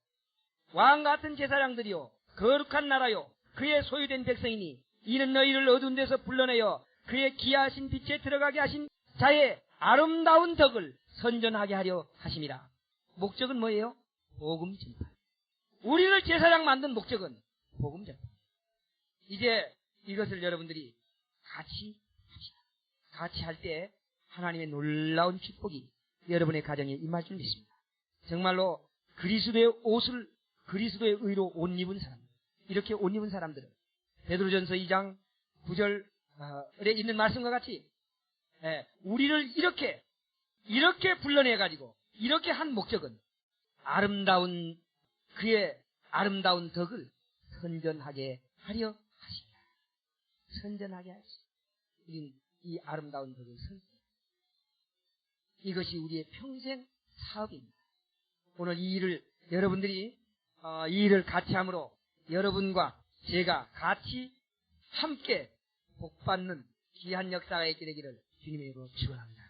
왕 같은 제사장들이요, 거룩한 나라요, 그의 소유된 백성이니 이는 너희를 어두운 데서 불러내어 그의 기하신 빛에 들어가게 하신 자의 아름다운 덕을 선전하게 하려 하심이라. 목적은 뭐예요? 복음 전파. 우리를 제사장 만든 목적은 복음 전파. 이제 이것을 여러분들이 같이 합시다. 같이 할 때 하나님의 놀라운 축복이 여러분의 가정에 임할 줄 믿습니다. 정말로 그리스도의 옷을, 그리스도의 의로 옷 입은 사람들, 이렇게 옷 입은 사람들은 베드로전서 2장 9절에 있는 말씀과 같이 우리를 이렇게 불러내가지고 이렇게 한 목적은 아름다운, 그의 아름다운 덕을 선전하게 하려 하십니다. 선전하게 하십니다. 우리는 이 아름다운 덕을 선전. 이것이 우리의 평생 사업입니다. 오늘 이 일을 여러분들이 이 일을 같이 함으로 여러분과 제가 같이 함께 복받는 귀한 역사가 있게 되기를 주님의 이름으로 축원합니다.